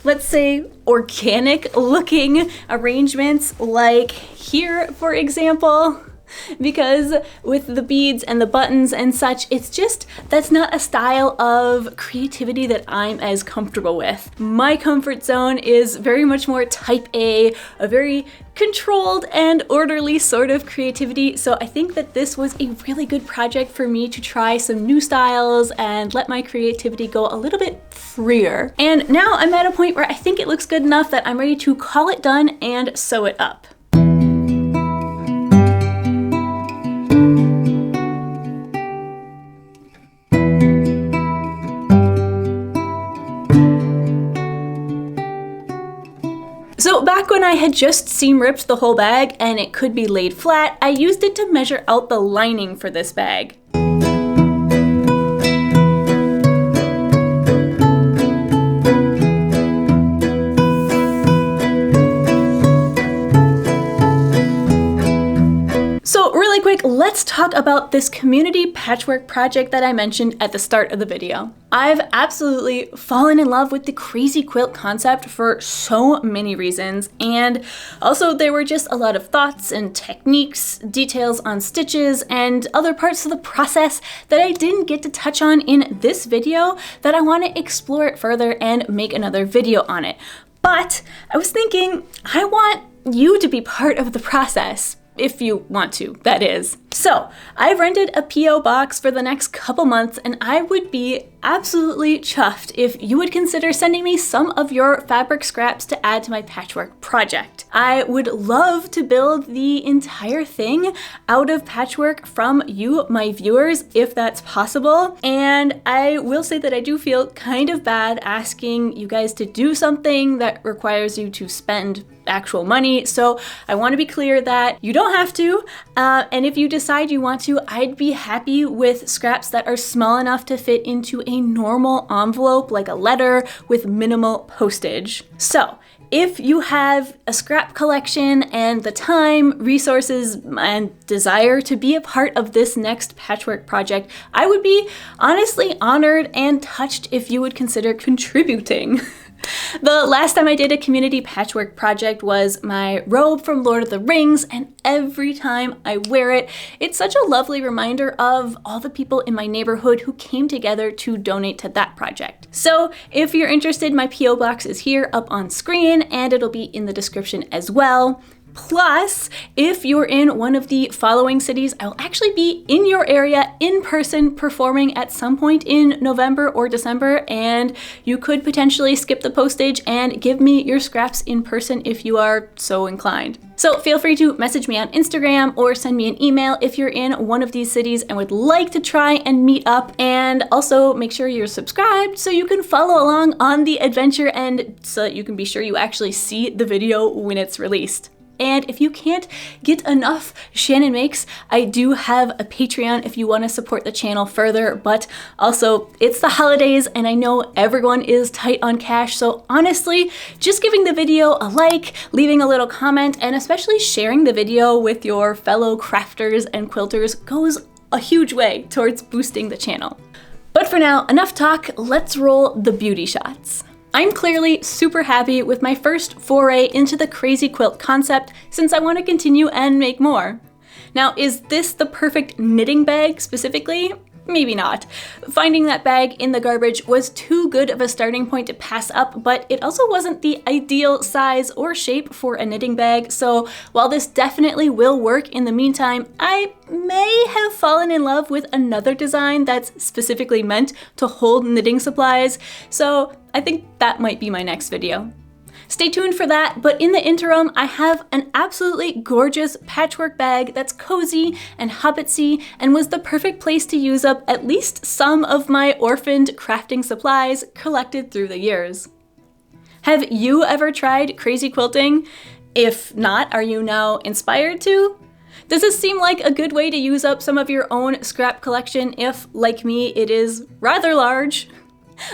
let's say, organic looking arrangements, like here, for example. Because with the beads and the buttons and such, it's just, that's not a style of creativity that I'm as comfortable with. My comfort zone is very much more type A, a very controlled and orderly sort of creativity. So I think that this was a really good project for me to try some new styles and let my creativity go a little bit freer. And now I'm at a point where I think it looks good enough that I'm ready to call it done and sew it up. So back when I had just seam ripped the whole bag and it could be laid flat, I used it to measure out the lining for this bag. let's talk about this community patchwork project that I mentioned at the start of the video. I've absolutely fallen in love with the crazy quilt concept for so many reasons, and also there were just a lot of thoughts and techniques, details on stitches, and other parts of the process that I didn't get to touch on in this video that I want to explore it further and make another video on it. But I was thinking, I want you to be part of the process. If you want to, that is. So I've rented a P.O. box for the next couple months, and I would be absolutely chuffed if you would consider sending me some of your fabric scraps to add to my patchwork project. I would love to build the entire thing out of patchwork from you, my viewers, if that's possible. And I will say that I do feel kind of bad asking you guys to do something that requires you to spend actual money. So I want to be clear that you don't have to. And if you decide you want to, I'd be happy with scraps that are small enough to fit into a normal envelope, like a letter, with minimal postage. So if you have a scrap collection and the time, resources, and desire to be a part of this next patchwork project, I would be honestly honored and touched if you would consider contributing. The last time I did a community patchwork project was my robe from Lord of the Rings, and every time I wear it, it's such a lovely reminder of all the people in my neighborhood who came together to donate to that project. So if you're interested, my P.O. box is here up on screen, and it'll be in the description as well. Plus, if you're in one of the following cities, I'll actually be in your area in person performing at some point in November or December, and you could potentially skip the postage and give me your scraps in person if you are so inclined. So feel free to message me on Instagram or send me an email if you're in one of these cities and would like to try and meet up. And also make sure you're subscribed so you can follow along on the adventure and so that you can be sure you actually see the video when it's released. And if you can't get enough Shannon Makes, I do have a Patreon if you want to support the channel further, but also it's the holidays and I know everyone is tight on cash, so honestly, just giving the video a like, leaving a little comment, and especially sharing the video with your fellow crafters and quilters goes a huge way towards boosting the channel. But for now, enough talk, let's roll the beauty shots. I'm clearly super happy with my first foray into the crazy quilt concept since I want to continue and make more. Now, is this the perfect knitting bag specifically? Maybe not. Finding that bag in the garbage was too good of a starting point to pass up, but it also wasn't the ideal size or shape for a knitting bag, so while this definitely will work in the meantime, I may have fallen in love with another design that's specifically meant to hold knitting supplies, so I think that might be my next video. Stay tuned for that, but in the interim, I have an absolutely gorgeous patchwork bag that's cozy and hobbitsy and was the perfect place to use up at least some of my orphaned crafting supplies collected through the years. Have you ever tried crazy quilting? If not, are you now inspired to? Does this seem like a good way to use up some of your own scrap collection if, like me, it is rather large?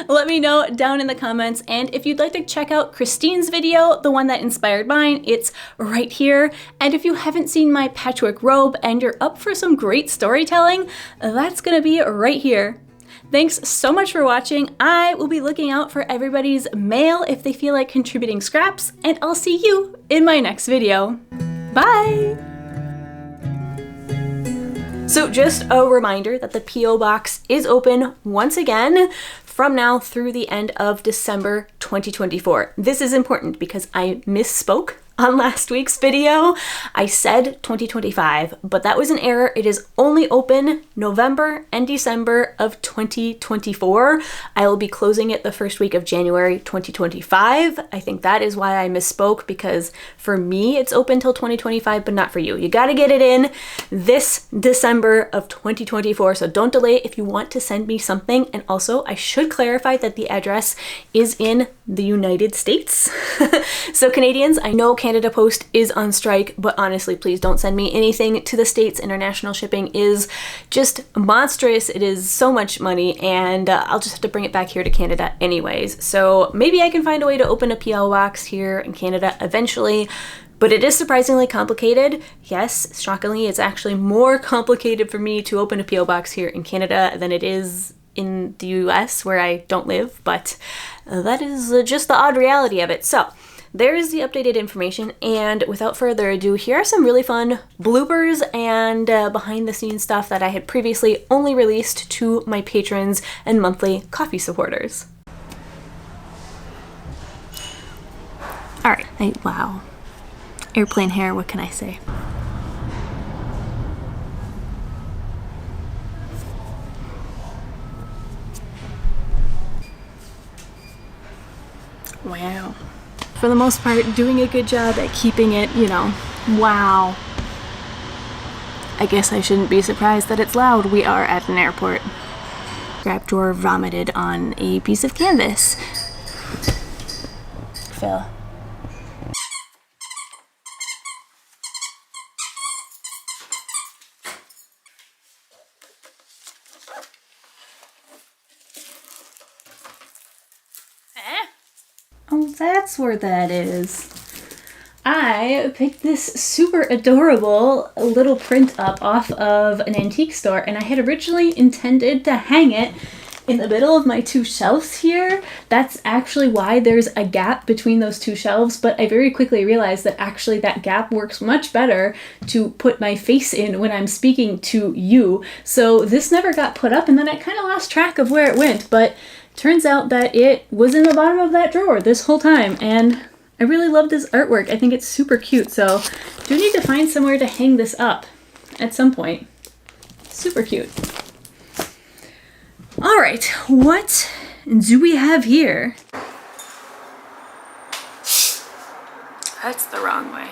Let me know down in the comments, and if you'd like to check out Christine's video, the one that inspired mine, it's right here. And if you haven't seen my patchwork robe and you're up for some great storytelling, that's gonna be right here. Thanks so much for watching. I will be looking out for everybody's mail if they feel like contributing scraps, and I'll see you in my next video. Bye! So just a reminder that the P.O. box is open once again from now through the end of December 2024. This is important because I misspoke on last week's video. I said 2025, but that was an error. It is only open November and December of 2024. I will be closing it the first week of January 2025. I think that is why I misspoke, because for me it's open till 2025, but not for you. You got to get it in this December of 2024, so don't delay if you want to send me something. And also, I should clarify that the address is in the United States. So Canadians, I know Canada Post is on strike, but honestly, please don't send me anything to the States. International shipping is just monstrous. It is so much money, and I'll just have to bring it back here to Canada anyways. So maybe I can find a way to open a PO box here in Canada eventually. But it is surprisingly complicated. Yes, shockingly, it's actually more complicated for me to open a P.O. box here in Canada than it is in the US, where I don't live, but that is just the odd reality of it. So there's the updated information, and without further ado, here are some really fun bloopers and behind the scenes stuff that I had previously only released to my patrons and monthly coffee supporters. All right, wow. Airplane hair, what can I say? Wow. For the most part, doing a good job at keeping it, you know, wow. I guess I shouldn't be surprised that it's loud. We are at an airport. Scrap drawer vomited on a piece of canvas. Phil. Oh, that's where that is. I picked this super adorable little print up off of an antique store, and I had originally intended to hang it in the middle of my two shelves here. That's actually why there's a gap between those two shelves, but I very quickly realized that actually that gap works much better to put my face in when I'm speaking to you. So this never got put up, and then I kind of lost track of where it went, but turns out that it was in the bottom of that drawer this whole time, and I really love this artwork. I think it's super cute, so do need to find somewhere to hang this up at some point. Super cute. All right, what do we have here? That's the wrong way.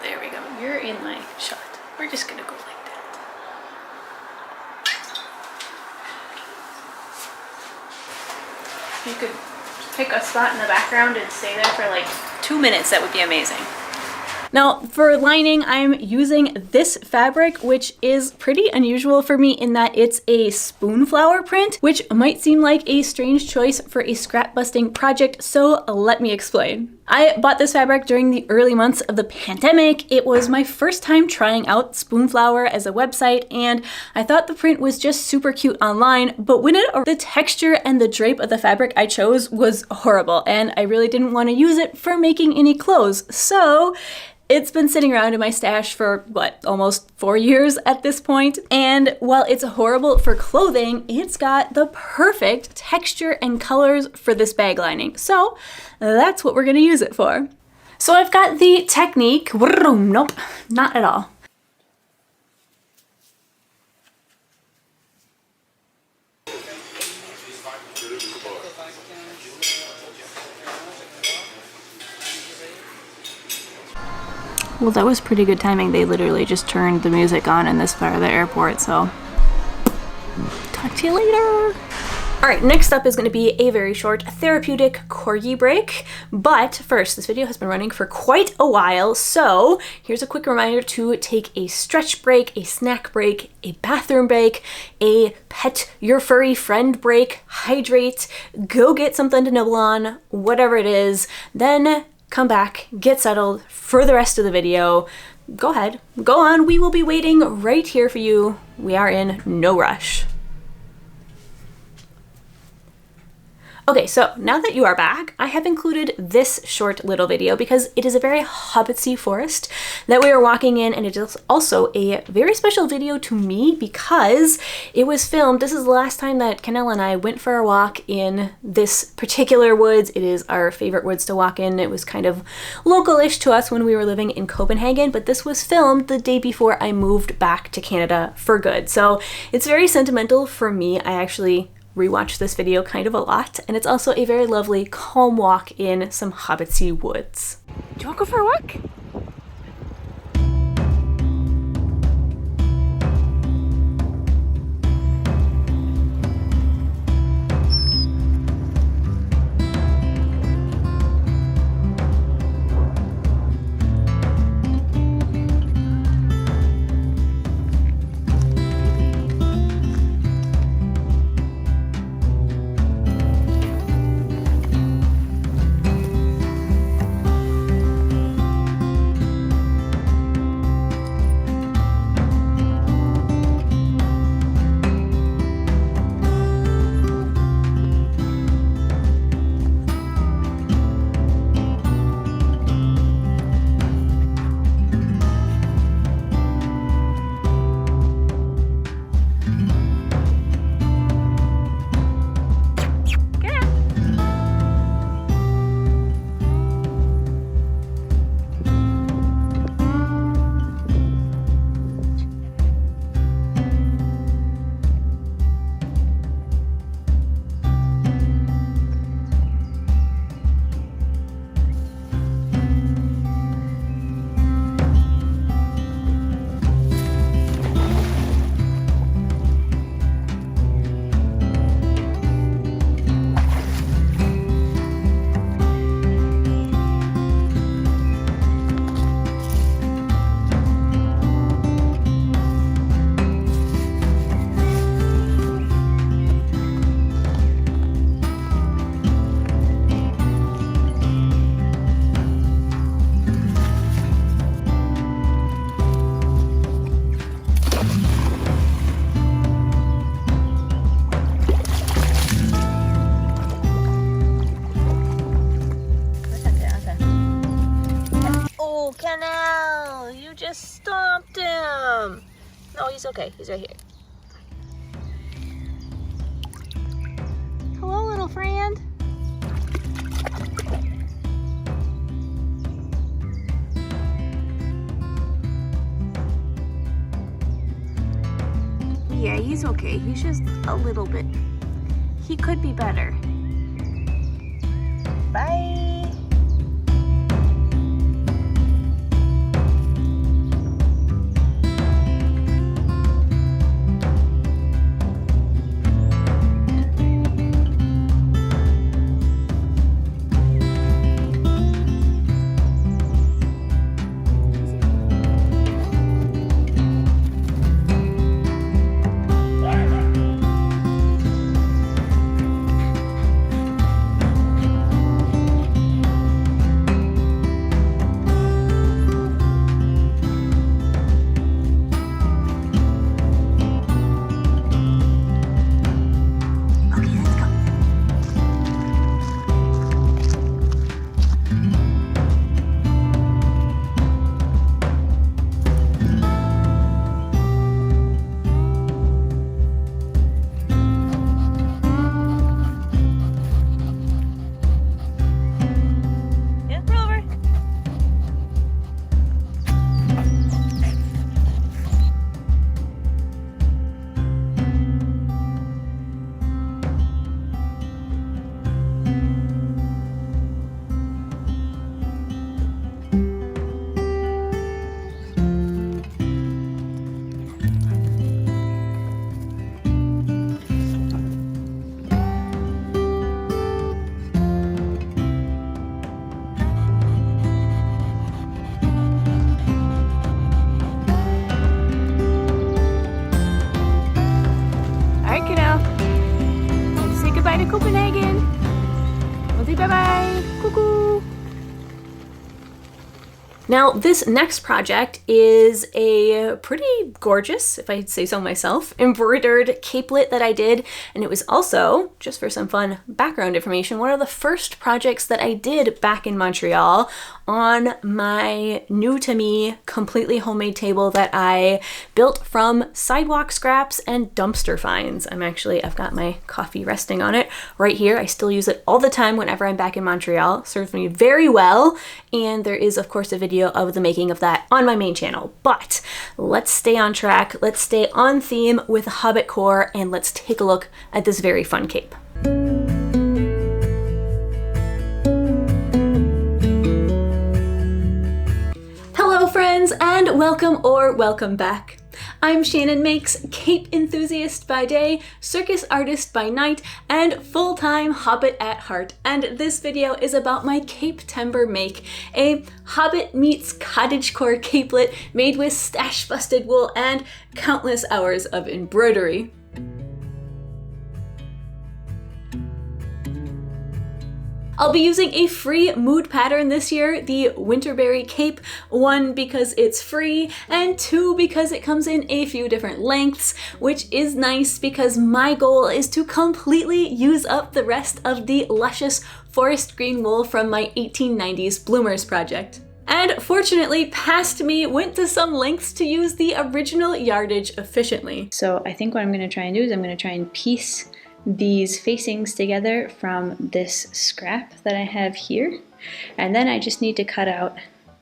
There we go. You're in my shot. We're just gonna go like that. You could pick a spot in the background and stay there for like 2 minutes. That would be amazing. Now for lining, I'm using this fabric, which is pretty unusual for me in that it's a spoon flower print, which might seem like a strange choice for a scrap busting project, so let me explain. I bought this fabric during the early months of the pandemic. It was my first time trying out Spoonflower as a website, and I thought the print was just super cute online, but when the texture and the drape of the fabric I chose was horrible, and I really didn't want to use it for making any clothes. So it's been sitting around in my stash for, what, almost 4 years at this point. And while it's horrible for clothing, it's got the perfect texture and colors for this bag lining. So that's what we're gonna use it for. So I've got the technique, nope, not at all. Well, that was pretty good timing. They literally just turned the music on in this part of the airport, so talk to you later. All right, next up is going to be a very short therapeutic corgi break. But first, this video has been running for quite a while, so here's a quick reminder to take a stretch break, a snack break, a bathroom break, a pet your furry friend break, hydrate, go get something to nibble on, whatever it is, then come back, get settled for the rest of the video. Go ahead, go on. We will be waiting right here for you. We are in no rush. Okay, so now that you are back, I have included this short little video because it is a very hobbitsy forest that we are walking in, and it is also a very special video to me because it was filmed. This is the last time that Canelle and I went for a walk in this particular woods. It is our favorite woods to walk in. It was kind of local-ish to us when we were living in Copenhagen, but this was filmed the day before I moved back to Canada for good. So it's very sentimental for me. I actually rewatch this video kind of a lot, and it's also a very lovely, calm walk in some hobbitsy woods. Do you want to go for a walk? Oh, you just stomped him. No, he's okay. He's right here. Hello, little friend. Yeah, he's okay. He's just a little bit. He could be better. Bye. Copenhagen. We'll say bye-bye. Cuckoo. Now, this next project is a pretty gorgeous, if I say so myself, embroidered capelet that I did, and it was also, just for some fun background information, one of the first projects that I did back in Montreal on my new-to-me, completely homemade table that I built from sidewalk scraps and dumpster finds. I've got my coffee resting on it right here. I still use it all the time whenever I'm back in Montreal. It serves me very well, and there is, of course, a video of the making of that on my main channel. But let's stay on track, let's stay on theme with Hobbit core, and let's take a look at this very fun cape. Hello friends, and welcome back. I'm Shannon Makes, cape enthusiast by day, circus artist by night, and full-time hobbit at heart. And this video is about my Cape Timber make, a hobbit meets cottagecore capelet made with stash-busted wool and countless hours of embroidery. I'll be using a free mood pattern this year, the Winterberry Cape, 1 because it's free, and 2 because it comes in a few different lengths, which is nice because my goal is to completely use up the rest of the luscious forest green wool from my 1890s Bloomers project. And fortunately, past me went to some lengths to use the original yardage efficiently. So I think what I'm going to try and do is I'm going to try and piece these facings together from this scrap that I have here, and then I just need to cut out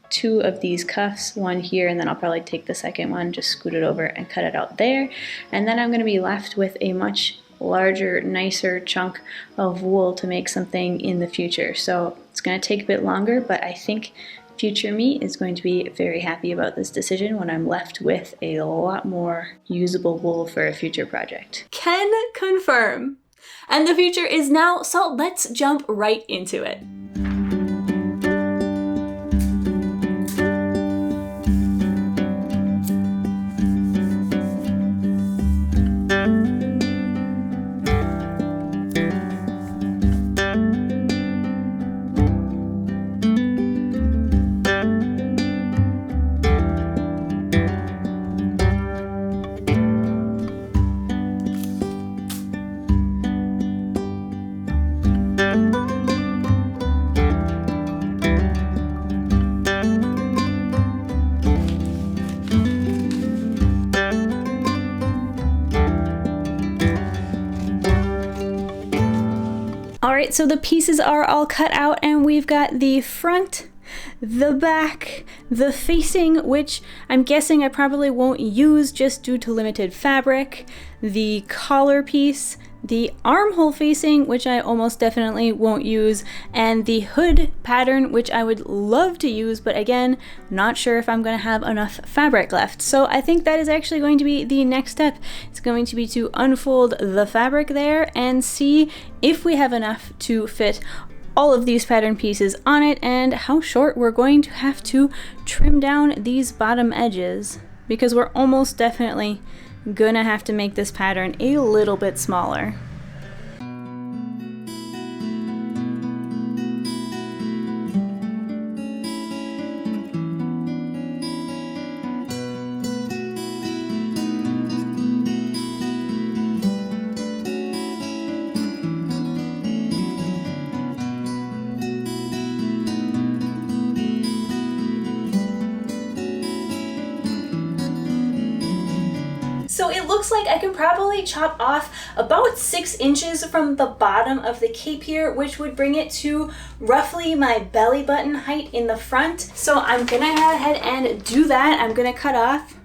2 of these cuffs, one here, and then I'll probably take the second one, just scoot it over and cut it out there, and then I'm going to be left with a much larger, nicer chunk of wool to make something in the future. So it's going to take a bit longer, but I think future me is going to be very happy about this decision when I'm left with a lot more usable wool for a future project. Can confirm. And the future is now, so let's jump right into it. Alright, so the pieces are all cut out and we've got the front, the back, the facing, which I'm guessing I probably won't use just due to limited fabric, the collar piece, the armhole facing, which I almost definitely won't use, and the hood pattern, which I would love to use, but again, not sure if I'm going to have enough fabric left. So I think that is actually going to be the next step. It's going to be to unfold the fabric there and see if we have enough to fit all of these pattern pieces on it and how short we're going to have to trim down these bottom edges, because we're almost definitely gonna have to make this pattern a little bit smaller. So it looks like I could probably chop off about 6 inches from the bottom of the cape here, which would bring it to roughly my belly button height in the front. So I'm gonna go ahead and do that. I'm gonna cut off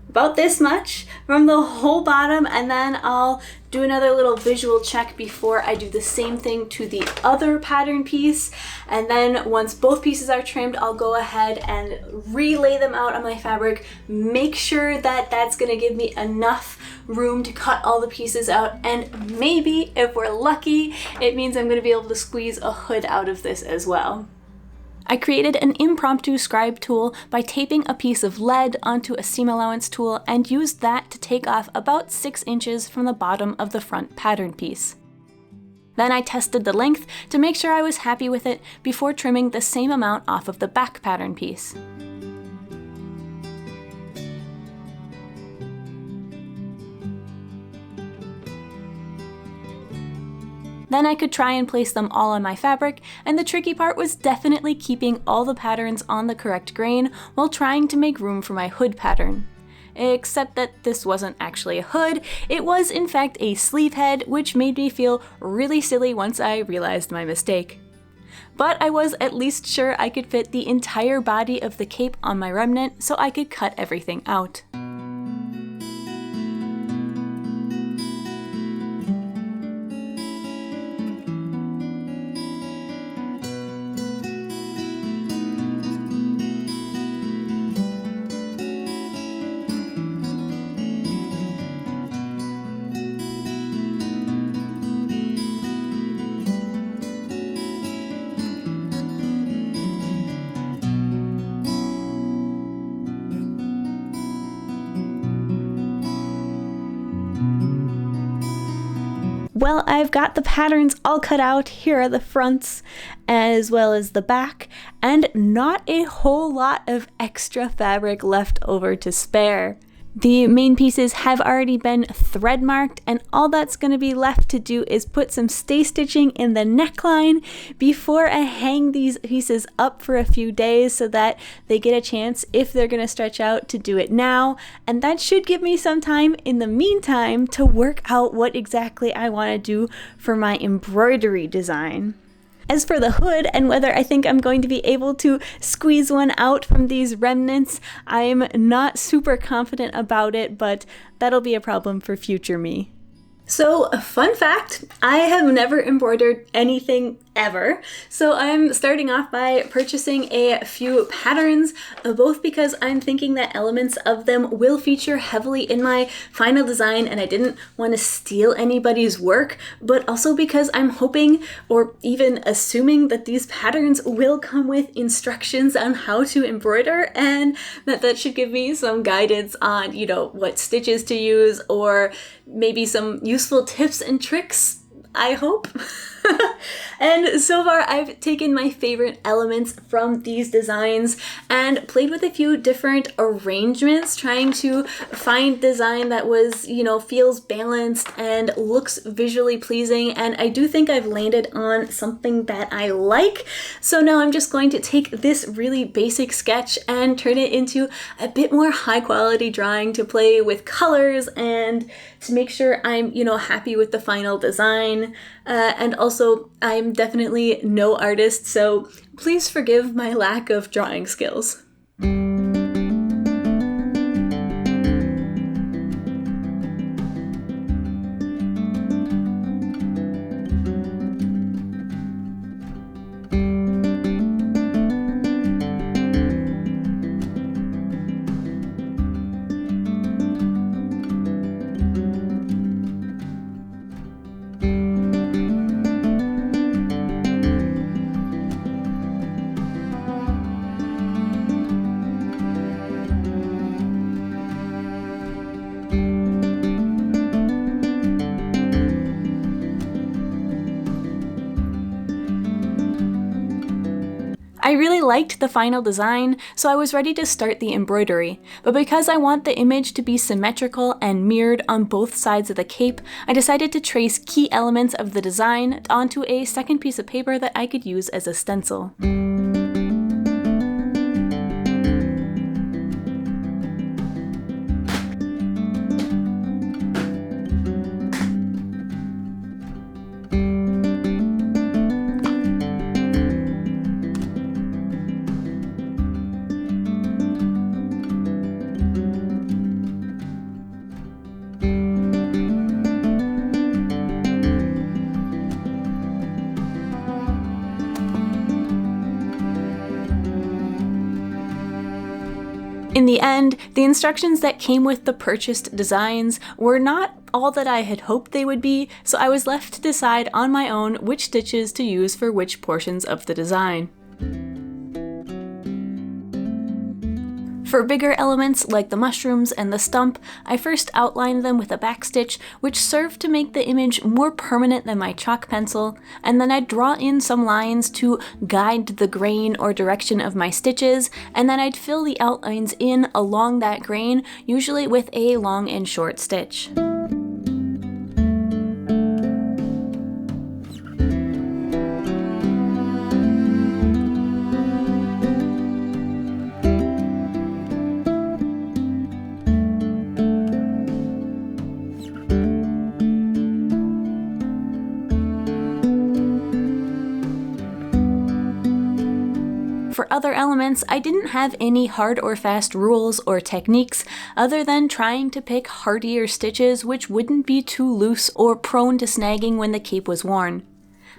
about this much from the whole bottom, and then I'll do another little visual check before I do the same thing to the other pattern piece. And then once both pieces are trimmed, I'll go ahead and relay them out on my fabric, make sure that that's gonna give me enough room to cut all the pieces out, and maybe, if we're lucky, it means I'm gonna be able to squeeze a hood out of this as well. I created an impromptu scribe tool by taping a piece of lead onto a seam allowance tool and used that to take off about 6 inches from the bottom of the front pattern piece. Then I tested the length to make sure I was happy with it before trimming the same amount off of the back pattern piece. Then I could try and place them all on my fabric, and the tricky part was definitely keeping all the patterns on the correct grain while trying to make room for my hood pattern. Except that this wasn't actually a hood, it was in fact a sleeve head, which made me feel really silly once I realized my mistake. But I was at least sure I could fit the entire body of the cape on my remnant, so I could cut everything out. Well, I've got the patterns all cut out. Here are the fronts as well as the back, and not a whole lot of extra fabric left over to spare. The main pieces have already been thread marked, and all that's going to be left to do is put some stay stitching in the neckline before I hang these pieces up for a few days so that they get a chance, if they're going to stretch out, to do it now. And that should give me some time in the meantime to work out what exactly I want to do for my embroidery design. As for the hood and whether I think I'm going to be able to squeeze one out from these remnants, I'm not super confident about it, but that'll be a problem for future me. So, a fun fact, I have never embroidered anything ever. So I'm starting off by purchasing a few patterns, both because I'm thinking that elements of them will feature heavily in my final design and I didn't want to steal anybody's work, but also because I'm hoping, or even assuming, that these patterns will come with instructions on how to embroider, and that should give me some guidance on, what stitches to use, or maybe some useful tips and tricks, I hope. And so far I've taken my favorite elements from these designs and played with a few different arrangements, trying to find design that was, feels balanced and looks visually pleasing, and I do think I've landed on something that I like. So now I'm just going to take this really basic sketch and turn it into a bit more high quality drawing to play with colors and to make sure I'm, happy with the final design, and also Also, I'm definitely no artist, so please forgive my lack of drawing skills. I really liked the final design, so I was ready to start the embroidery, but because I want the image to be symmetrical and mirrored on both sides of the cape, I decided to trace key elements of the design onto a second piece of paper that I could use as a stencil. In the end, the instructions that came with the purchased designs were not all that I had hoped they would be, so I was left to decide on my own which stitches to use for which portions of the design. For bigger elements like the mushrooms and the stump, I first outlined them with a backstitch, which served to make the image more permanent than my chalk pencil, and then I'd draw in some lines to guide the grain or direction of my stitches, and then I'd fill the outlines in along that grain, usually with a long and short stitch. For other elements, I didn't have any hard or fast rules or techniques other than trying to pick hardier stitches which wouldn't be too loose or prone to snagging when the cape was worn.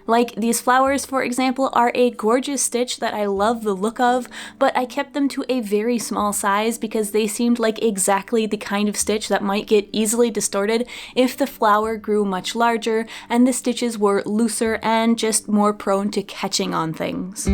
Like these flowers, for example, are a gorgeous stitch that I love the look of, but I kept them to a very small size because they seemed like exactly the kind of stitch that might get easily distorted if the flower grew much larger and the stitches were looser and just more prone to catching on things.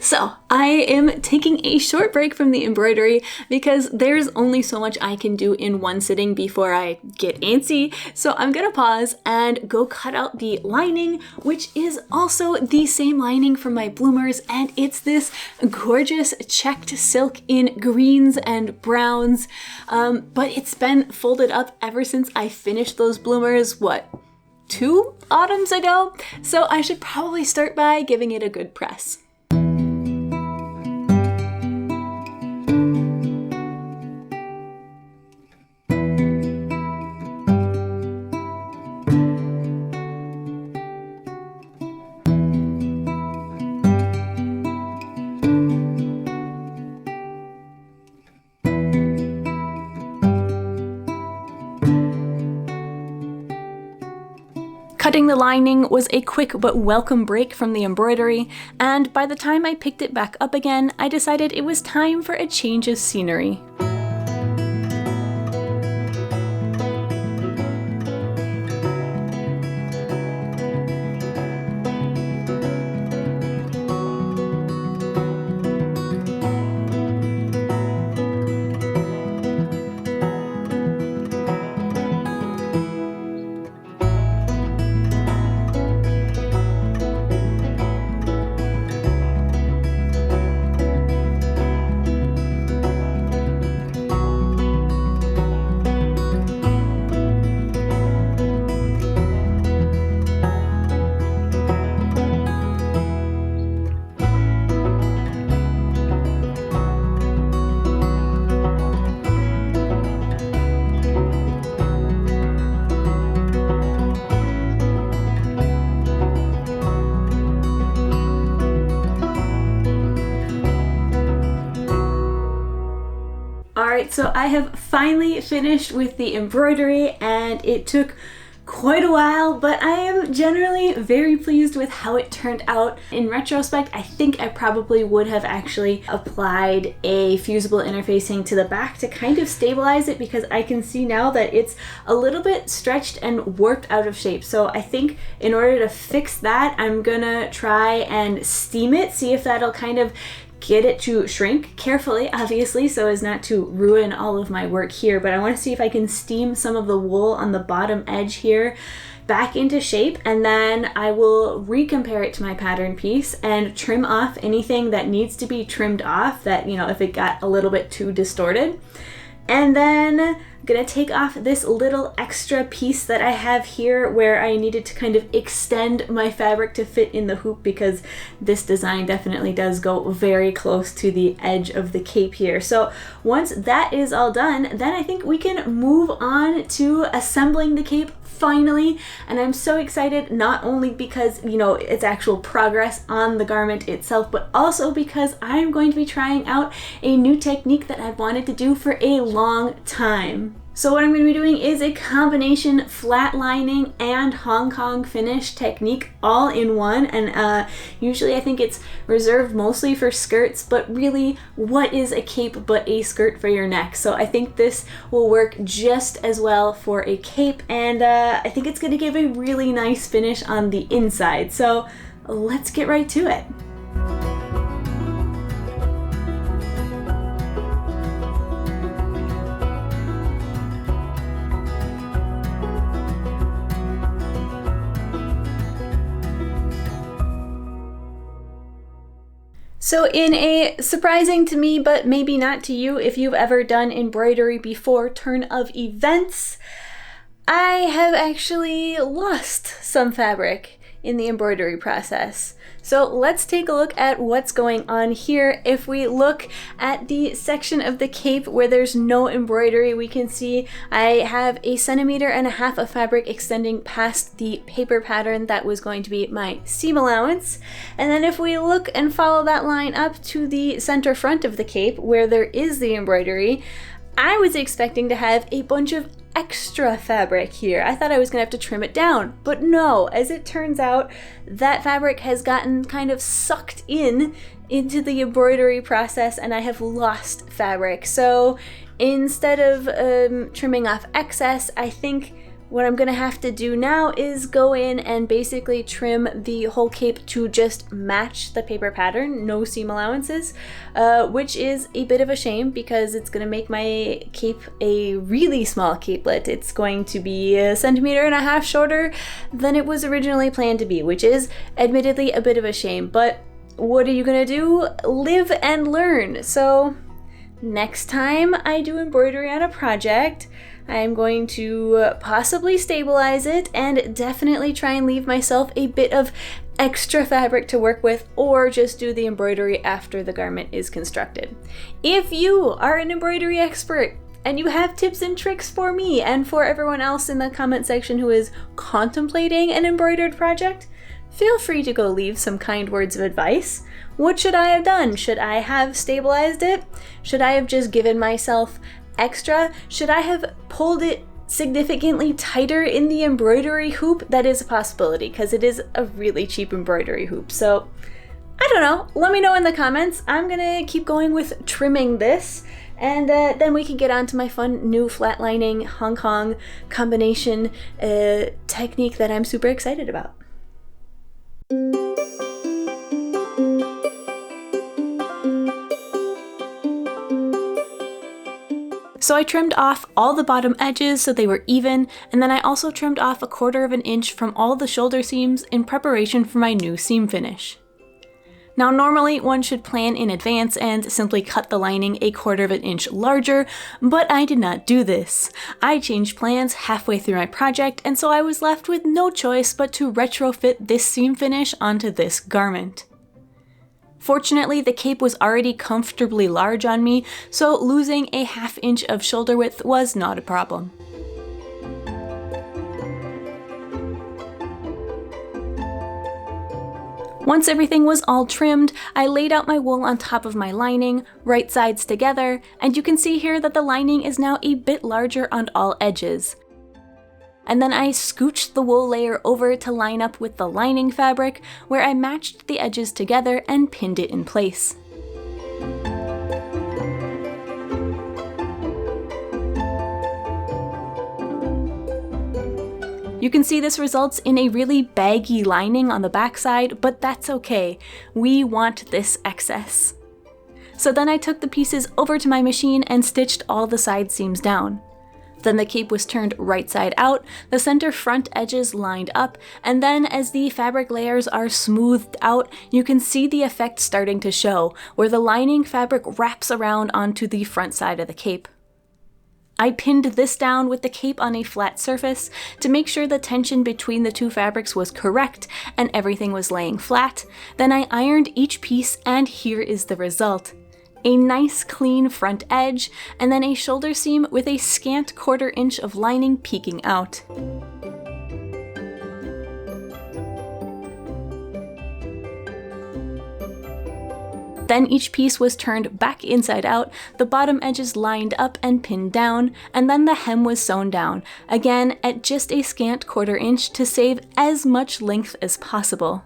So, I am taking a short break from the embroidery because there's only so much I can do in one sitting before I get antsy, so I'm gonna pause and go cut out the lining, which is also the same lining from my bloomers, and it's this gorgeous checked silk in greens and browns, but it's been folded up ever since I finished those bloomers, 2 autumns ago? So I should probably start by giving it a good press. Cutting the lining was a quick but welcome break from the embroidery, and by the time I picked it back up again, I decided it was time for a change of scenery. Alright, so I have finally finished with the embroidery, and it took quite a while, but I am generally very pleased with how it turned out. In retrospect, I think I probably would have actually applied a fusible interfacing to the back to kind of stabilize it, because I can see now that it's a little bit stretched and warped out of shape. So I think in order to fix that, I'm gonna try and steam it, see if that'll kind of get it to shrink carefully, obviously, so as not to ruin all of my work here. But I want to see if I can steam some of the wool on the bottom edge here back into shape, and then I will recompare it to my pattern piece and trim off anything that needs to be trimmed off, that, you know, if it got a little bit too distorted. And then I'm gonna take off this little extra piece that I have here where I needed to kind of extend my fabric to fit in the hoop, because this design definitely does go very close to the edge of the cape here. So once that is all done, then I think we can move on to assembling the cape finally. And I'm so excited, not only because, you know, it's actual progress on the garment itself, but also because I'm going to be trying out a new technique that I've wanted to do for a long time. So what I'm going to be doing is a combination flatlining and Hong Kong finish technique all in one. And usually I think it's reserved mostly for skirts, but really, what is a cape but a skirt for your neck? So I think this will work just as well for a cape, and I think it's going to give a really nice finish on the inside. So let's get right to it. So in a surprising to me, but maybe not to you if you've ever done embroidery before, turn of events, I have actually lost some fabric in the embroidery process. So let's take a look at what's going on here. If we look at the section of the cape where there's no embroidery, we can see I have 1.5 centimeters of fabric extending past the paper pattern that was going to be my seam allowance. And then if we look and follow that line up to the center front of the cape where there is the embroidery, I was expecting to have a bunch of extra fabric here. I thought I was gonna have to trim it down, but no, as it turns out, that fabric has gotten kind of sucked into the embroidery process, and I have lost fabric. So instead of trimming off excess, I think what I'm gonna have to do now is go in and basically trim the whole cape to just match the paper pattern, no seam allowances, which is a bit of a shame because it's gonna make my cape a really small capelet. It's going to be 1.5 centimeters shorter than it was originally planned to be, which is admittedly a bit of a shame, but what are you gonna do? Live and learn. So next time I do embroidery on a project, I'm going to possibly stabilize it and definitely try and leave myself a bit of extra fabric to work with, or just do the embroidery after the garment is constructed. If you are an embroidery expert and you have tips and tricks for me and for everyone else in the comment section who is contemplating an embroidered project, feel free to go leave some kind words of advice. What should I have done? Should I have stabilized it? Should I have just given myself extra? Should I have pulled it significantly tighter in the embroidery hoop? That is a possibility because it is a really cheap embroidery hoop. So I don't know. Let me know in the comments. I'm gonna keep going with trimming this, and then we can get on to my fun new flatlining Hong Kong combination technique that I'm super excited about. So I trimmed off all the bottom edges so they were even, and then I also trimmed off 1/4 inch from all the shoulder seams in preparation for my new seam finish. Now normally one should plan in advance and simply cut the lining 1/4 inch larger, but I did not do this. I changed plans halfway through my project, and so I was left with no choice but to retrofit this seam finish onto this garment. Fortunately, the cape was already comfortably large on me, so losing 1/2 inch of shoulder width was not a problem. Once everything was all trimmed, I laid out my wool on top of my lining, right sides together, and you can see here that the lining is now a bit larger on all edges. And then I scooched the wool layer over to line up with the lining fabric, where I matched the edges together and pinned it in place. You can see this results in a really baggy lining on the backside, but that's okay. We want this excess. So then I took the pieces over to my machine and stitched all the side seams down. Then the cape was turned right side out, the center front edges lined up, and then as the fabric layers are smoothed out, you can see the effect starting to show, where the lining fabric wraps around onto the front side of the cape. I pinned this down with the cape on a flat surface to make sure the tension between the two fabrics was correct and everything was laying flat. Then I ironed each piece, and here is the result. A nice clean front edge, and then a shoulder seam with a scant 1/4 inch of lining peeking out. Then each piece was turned back inside out, the bottom edges lined up and pinned down, and then the hem was sewn down, again at just a scant 1/4 inch to save as much length as possible.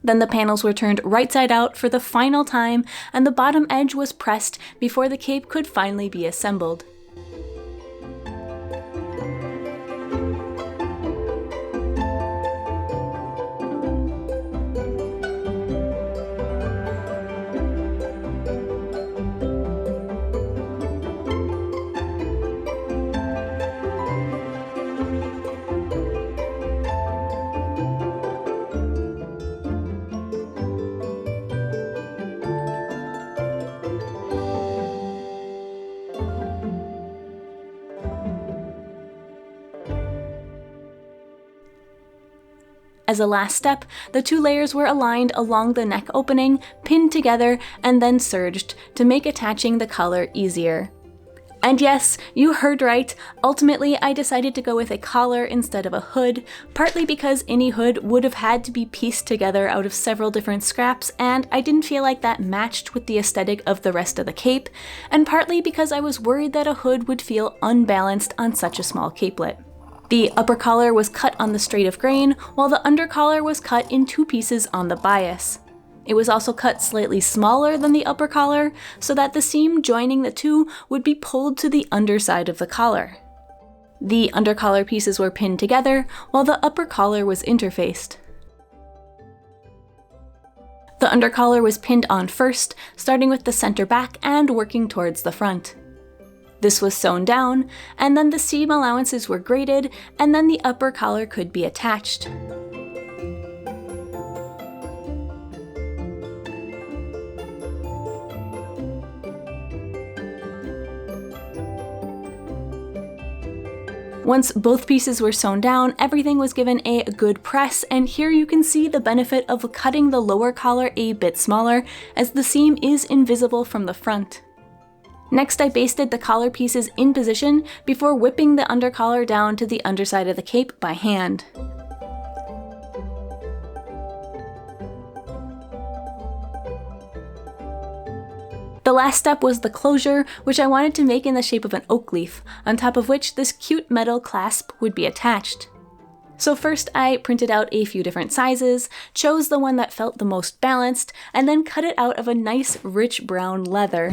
Then the panels were turned right side out for the final time, and the bottom edge was pressed before the cape could finally be assembled. As a last step, the two layers were aligned along the neck opening, pinned together, and then serged to make attaching the collar easier. And yes, you heard right, ultimately I decided to go with a collar instead of a hood, partly because any hood would have had to be pieced together out of several different scraps, and I didn't feel like that matched with the aesthetic of the rest of the cape, and partly because I was worried that a hood would feel unbalanced on such a small capelet. The upper collar was cut on the straight of grain, while the under collar was cut in 2 pieces on the bias. It was also cut slightly smaller than the upper collar, so that the seam joining the two would be pulled to the underside of the collar. The under collar pieces were pinned together, while the upper collar was interfaced. The under collar was pinned on first, starting with the center back and working towards the front. This was sewn down, and then the seam allowances were graded, and then the upper collar could be attached. Once both pieces were sewn down, everything was given a good press, and here you can see the benefit of cutting the lower collar a bit smaller, as the seam is invisible from the front. Next, I basted the collar pieces in position before whipping the under collar down to the underside of the cape by hand. The last step was the closure, which I wanted to make in the shape of an oak leaf, on top of which this cute metal clasp would be attached. So first I printed out a few different sizes, chose the one that felt the most balanced, and then cut it out of a nice rich brown leather.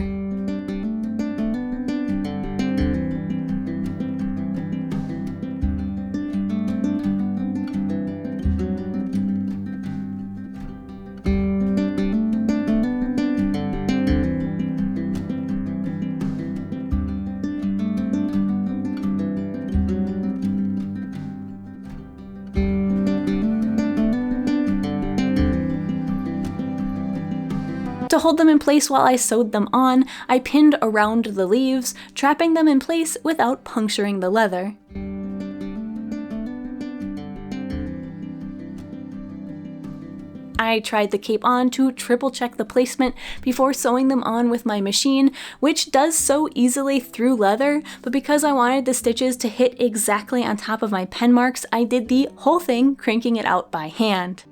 To hold them in place while I sewed them on, I pinned around the leaves, trapping them in place without puncturing the leather. I tried the cape on to triple check the placement before sewing them on with my machine, which does sew easily through leather, but because I wanted the stitches to hit exactly on top of my pen marks, I did the whole thing cranking it out by hand.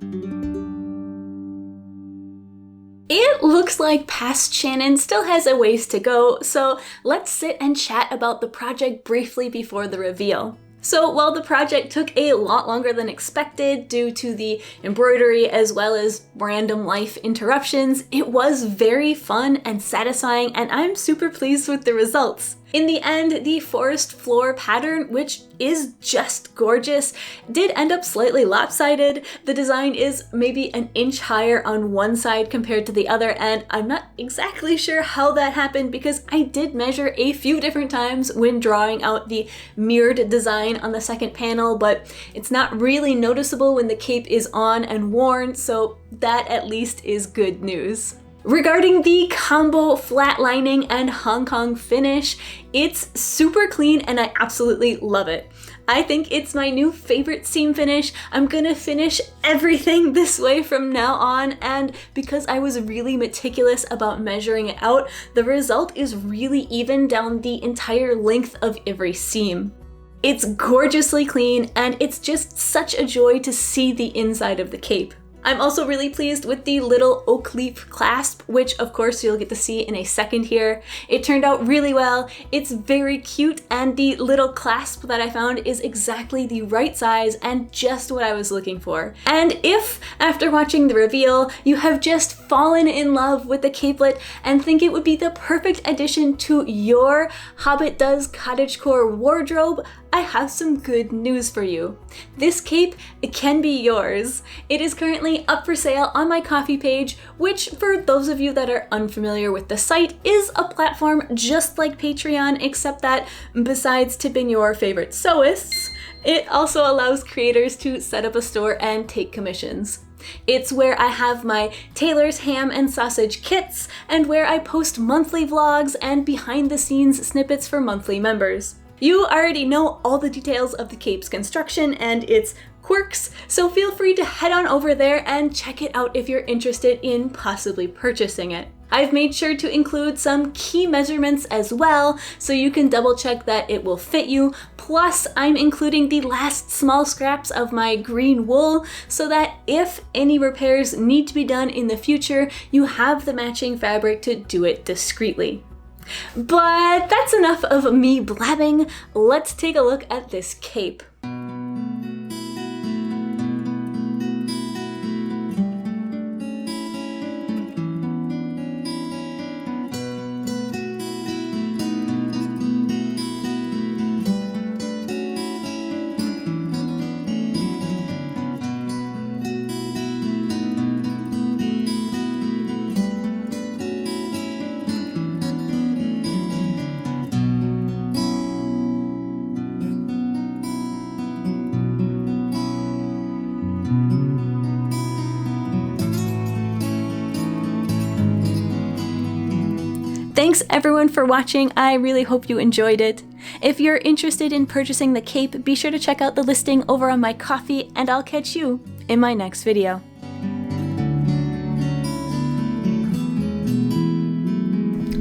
It looks like past Shannon still has a ways to go, so let's sit and chat about the project briefly before the reveal. So while the project took a lot longer than expected due to the embroidery as well as random life interruptions, it was very fun and satisfying, and I'm super pleased with the results. In the end, the forest floor pattern, which is just gorgeous, did end up slightly lopsided. The design is maybe an inch higher on one side compared to the other, and I'm not exactly sure how that happened because I did measure a few different times when drawing out the mirrored design on the second panel, but it's not really noticeable when the cape is on and worn, so that at least is good news. Regarding the combo flatlining and Hong Kong finish, it's super clean and I absolutely love it. I think it's my new favorite seam finish. I'm gonna finish everything this way from now on, and because I was really meticulous about measuring it out, the result is really even down the entire length of every seam. It's gorgeously clean and it's just such a joy to see the inside of the cape. I'm also really pleased with the little oak leaf clasp, which of course you'll get to see in a second here. It turned out really well, it's very cute, and the little clasp that I found is exactly the right size and just what I was looking for. And if, after watching the reveal, you have just fallen in love with the capelet and think it would be the perfect addition to your Hobbit Does cottagecore wardrobe, I have some good news for you. This cape can be yours. It is currently up for sale on my Ko-fi page, which for those of you that are unfamiliar with the site is a platform just like Patreon, except that besides tipping your favorite sewists, it also allows creators to set up a store and take commissions. It's where I have my Taylor's ham and sausage kits and where I post monthly vlogs and behind the scenes snippets for monthly members. You already know all the details of the cape's construction and its quirks, so feel free to head on over there and check it out if you're interested in possibly purchasing it. I've made sure to include some key measurements as well, so you can double check that it will fit you. Plus, I'm including the last small scraps of my green wool so that if any repairs need to be done in the future, you have the matching fabric to do it discreetly. But that's enough of me blabbing. Let's take a look at this cape. Thanks everyone for watching. I really hope you enjoyed it. If you're interested in purchasing the cape, be sure to check out the listing over on my Ko-fi, and I'll catch you in my next video.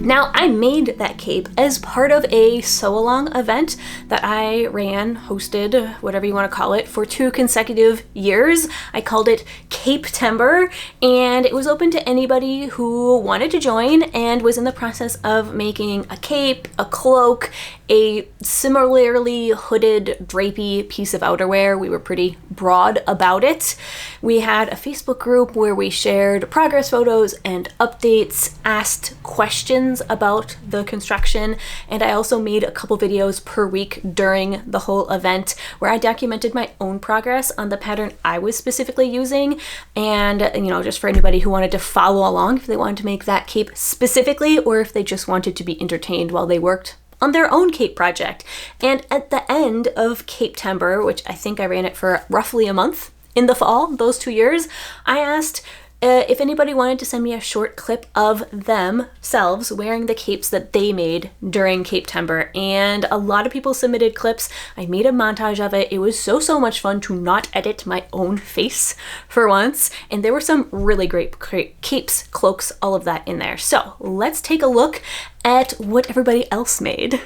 Now, I made that cape as part of a sew-along event that I ran, hosted, whatever you want to call it, for 2 consecutive years. I called it Cape-tember, and it was open to anybody who wanted to join and was in the process of making a cape, a cloak, a similarly hooded, drapey piece of outerwear. We were pretty broad about it. We had a Facebook group where we shared progress photos and updates, asked questions about the construction, and I also made a couple videos per week during the whole event where I documented my own progress on the pattern I was specifically using, and just for anybody who wanted to follow along if they wanted to make that cape specifically or if they just wanted to be entertained while they worked on their own cape project. And at the end of Cape-tember, which I think I ran it for roughly a month in the fall, those 2 years, I asked if anybody wanted to send me a short clip of themselves wearing the capes that they made during Cape-tember, and a lot of people submitted clips. I made a montage of it. It was so much fun to not edit my own face for once, and there were some really great capes, cloaks, all of that in there. So let's take a look at what everybody else made.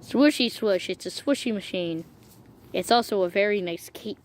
Swooshy swoosh, it's a swooshy machine. It's also a very nice cape.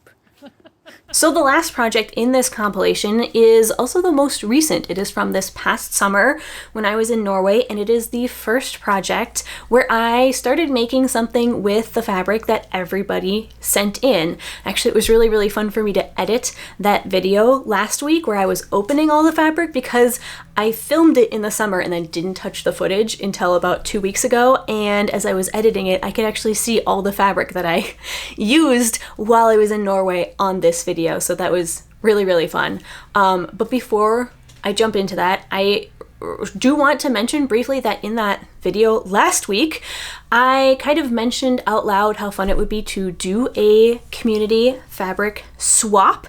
So the last project in this compilation is also the most recent. It is from this past summer when I was in Norway, and it is the first project where I started making something with the fabric that everybody sent in. Actually, it was really, really fun for me to edit that video last week where I was opening all the fabric because I filmed it in the summer and then didn't touch the footage until about 2 weeks ago. And as I was editing it, I could actually see all the fabric that I used while I was in Norway on this video. So that was really, really fun. But before I jump into that, I do want to mention briefly that in that video last week, I kind of mentioned out loud how fun it would be to do a community fabric swap.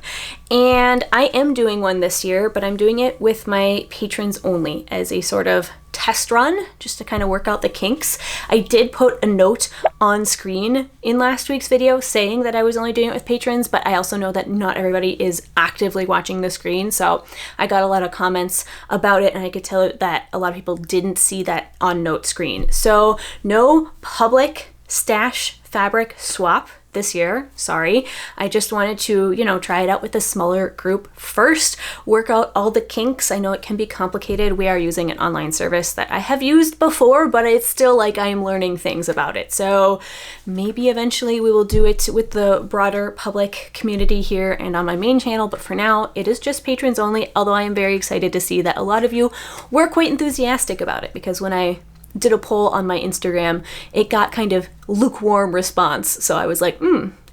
And I am doing one this year, but I'm doing it with my patrons only as a sort of test run, just to kind of work out the kinks. I did put a note on screen in last week's video saying that I was only doing it with patrons, but I also know that not everybody is actively watching the screen, so I got a lot of comments about it, and I could tell that a lot of people didn't see that on note screen. So no public stash fabric swap this year, sorry. I just wanted to, try it out with a smaller group first, work out all the kinks. I know it can be complicated. We are using an online service that I have used before, but it's still like I am learning things about it. So maybe eventually we will do it with the broader public community here and on my main channel, but for now it is just patrons only, although I am very excited to see that a lot of you were quite enthusiastic about it, because when I did a poll on my Instagram, it got kind of lukewarm response. So I was like,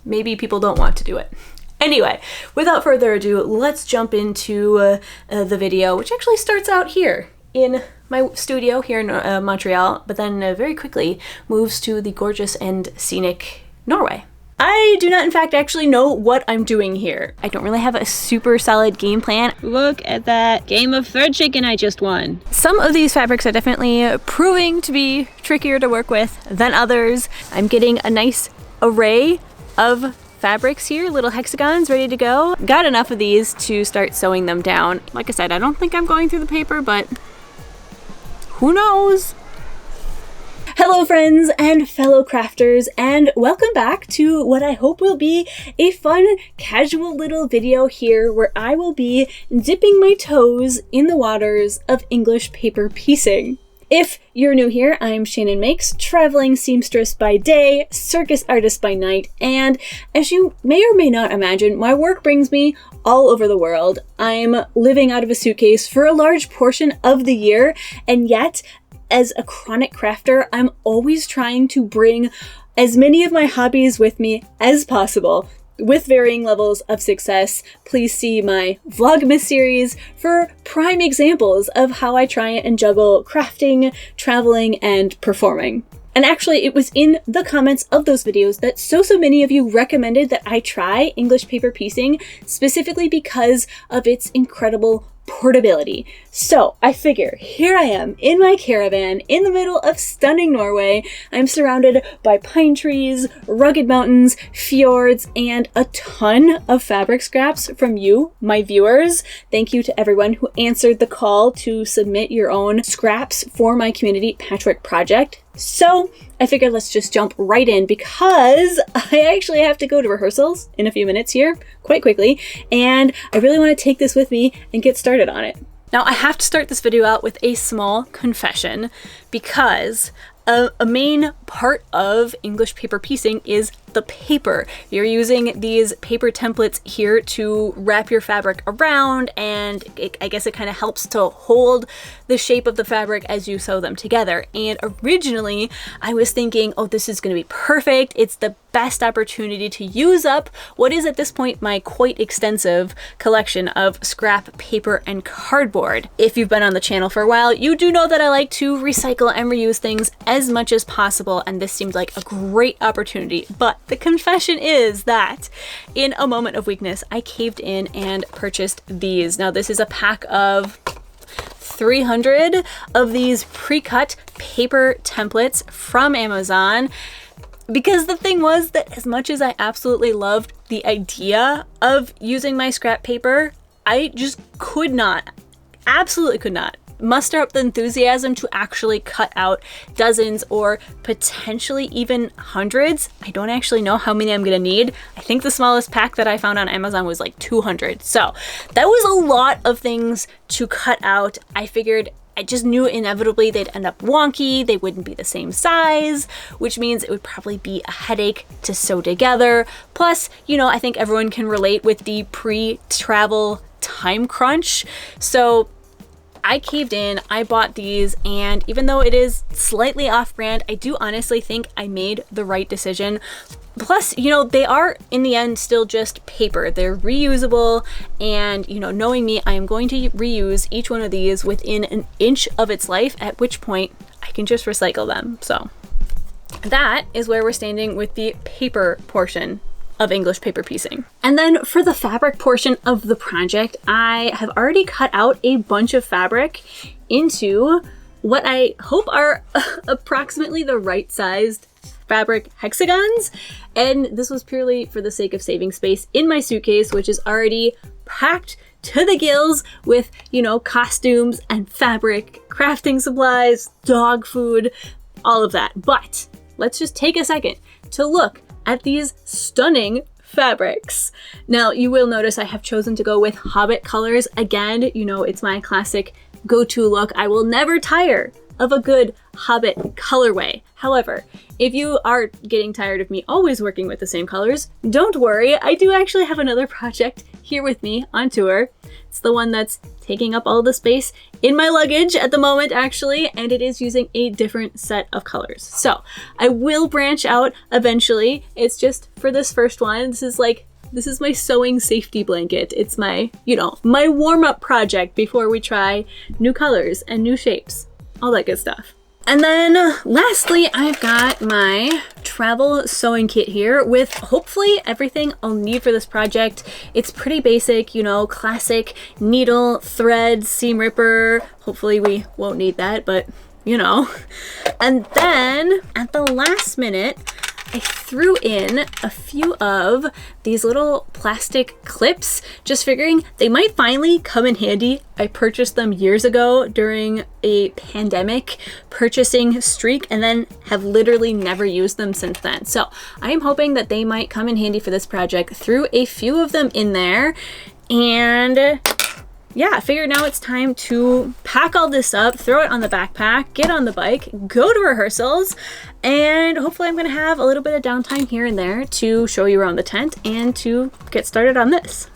maybe people don't want to do it. Anyway, without further ado, let's jump into the video, which actually starts out here in my studio here in Montreal, but then very quickly moves to the gorgeous and scenic Norway. I do not, in fact, actually know what I'm doing here. I don't really have a super solid game plan. Look at that game of thread chicken I just won. Some of these fabrics are definitely proving to be trickier to work with than others. I'm getting a nice array of fabrics here, little hexagons ready to go. Got enough of these to start sewing them down. Like I said, I don't think I'm going through the paper, but who knows? Hello friends and fellow crafters, and welcome back to what I hope will be a fun, casual little video here where I will be dipping my toes in the waters of English paper piecing. If you're new here, I'm Shannon Makes, traveling seamstress by day, circus artist by night, and as you may or may not imagine, my work brings me all over the world. I'm living out of a suitcase for a large portion of the year, and yet as a chronic crafter, I'm always trying to bring as many of my hobbies with me as possible, with varying levels of success. Please see my Vlogmas series for prime examples of how I try and juggle crafting, traveling, and performing. And actually, it was in the comments of those videos that so many of you recommended that I try English paper piecing, specifically because of its incredible portability. So I figure here I am in my caravan in the middle of stunning Norway. I'm surrounded by pine trees, rugged mountains, fjords, and a ton of fabric scraps from you, my viewers. Thank you to everyone who answered the call to submit your own scraps for my community patchwork project. So I figured let's just jump right in, because I actually have to go to rehearsals in a few minutes here, quite quickly, and I really want to take this with me and get started on it. Now I have to start this video out with a small confession, because a main part of English paper piecing is the paper. You're using these paper templates here to wrap your fabric around, and I guess it kind of helps to hold the shape of the fabric as you sew them together. And originally I was thinking, oh, this is going to be perfect. It's the best opportunity to use up what is at this point my quite extensive collection of scrap paper and cardboard. If you've been on the channel for a while, you do know that I like to recycle and reuse things as much as possible, and this seemed like a great opportunity. But the confession is that in a moment of weakness, I caved in and purchased these. Now this is a pack of 300 of these pre-cut paper templates from Amazon, because the thing was that as much as I absolutely loved the idea of using my scrap paper, I just absolutely could not muster up the enthusiasm to actually cut out dozens or potentially even hundreds. I don't actually know how many I'm gonna need. I think the smallest pack that I found on Amazon was like 200. So that was a lot of things to cut out. I just knew inevitably they'd end up wonky, they wouldn't be the same size, which means it would probably be a headache to sew together. Plus, you know, I think everyone can relate with the pre-travel time crunch. So I caved in, I bought these, and even though it is slightly off-brand, I do honestly think I made the right decision. Plus, you know, they are in the end still just paper. They're reusable, and you know, knowing me, I am going to reuse each one of these within an inch of its life, at which point I can just recycle them. So that is where we're standing with the paper portion of English paper piecing. And then for the fabric portion of the project, I have already cut out a bunch of fabric into what I hope are approximately the right sized fabric hexagons, and this was purely for the sake of saving space in my suitcase, which is already packed to the gills with, you know, costumes and fabric, crafting supplies, dog food, all of that. But let's just take a second to look at these stunning fabrics. Now, you will notice I have chosen to go with Hobbit colors. Again, you know, it's my classic go-to look. I will never tire of a good Hobbit colorway. However, if you are getting tired of me always working with the same colors, don't worry. I do actually have another project here with me on tour. It's the one that's taking up all the space in my luggage at the moment, actually, and it is using a different set of colors. So I will branch out eventually. It's just for this first one. This is my sewing safety blanket. It's my, you know, my warm-up project before we try new colors and new shapes, all that good stuff. And then lastly, I've got my travel sewing kit here with hopefully everything I'll need for this project. It's pretty basic, you know, classic needle, thread, seam ripper. Hopefully we won't need that, but you know. And then at the last minute, I threw in a few of these little plastic clips, just figuring they might finally come in handy. I purchased them years ago during a pandemic purchasing streak and then have literally never used them since then. So I am hoping that they might come in handy for this project. Threw a few of them in there, and yeah, I figured now it's time to pack all this up, throw it on the backpack, get on the bike, go to rehearsals, and hopefully I'm going to have a little bit of downtime here and there to show you around the tent and to get started on this.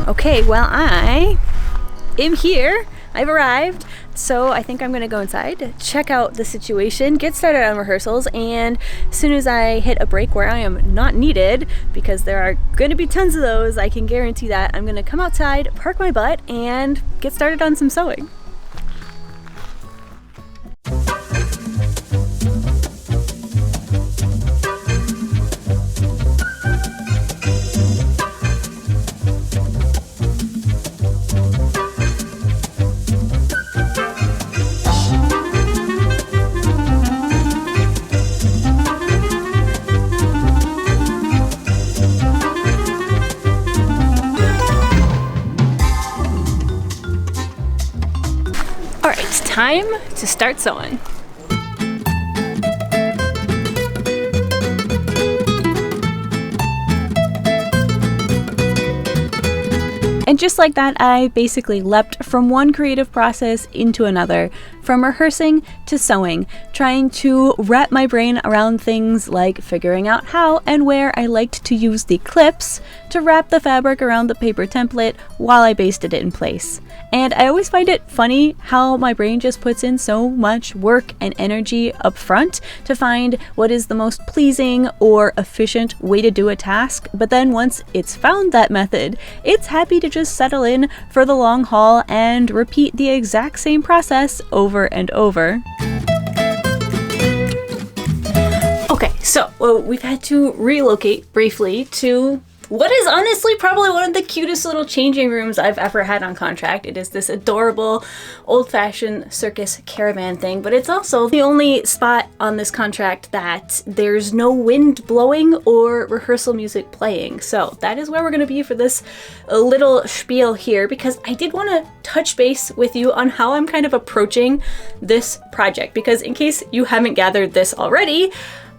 Okay, well, I am here. I've arrived. So I think I'm gonna go inside, check out the situation, get started on rehearsals, and as soon as I hit a break where I am not needed, because there are gonna be tons of those, I can guarantee that, I'm gonna come outside, park my butt, and get started on some sewing. Time to start sewing. And just like that, I basically leapt from one creative process into another, from rehearsing to sewing, trying to wrap my brain around things like figuring out how and where I liked to use the clips to wrap the fabric around the paper template while I basted it in place. And I always find it funny how my brain just puts in so much work and energy up front to find what is the most pleasing or efficient way to do a task, but then once it's found that method, it's happy to just settle in for the long haul and repeat the exact same process over and over. Okay, so we've had to relocate briefly to what is honestly probably one of the cutest little changing rooms I've ever had on contract. It is this adorable old-fashioned circus caravan thing, but it's also the only spot on this contract that there's no wind blowing or rehearsal music playing. So that is where we're going to be for this little spiel here, because I did want to touch base with you on how I'm kind of approaching this project, because in case you haven't gathered this already,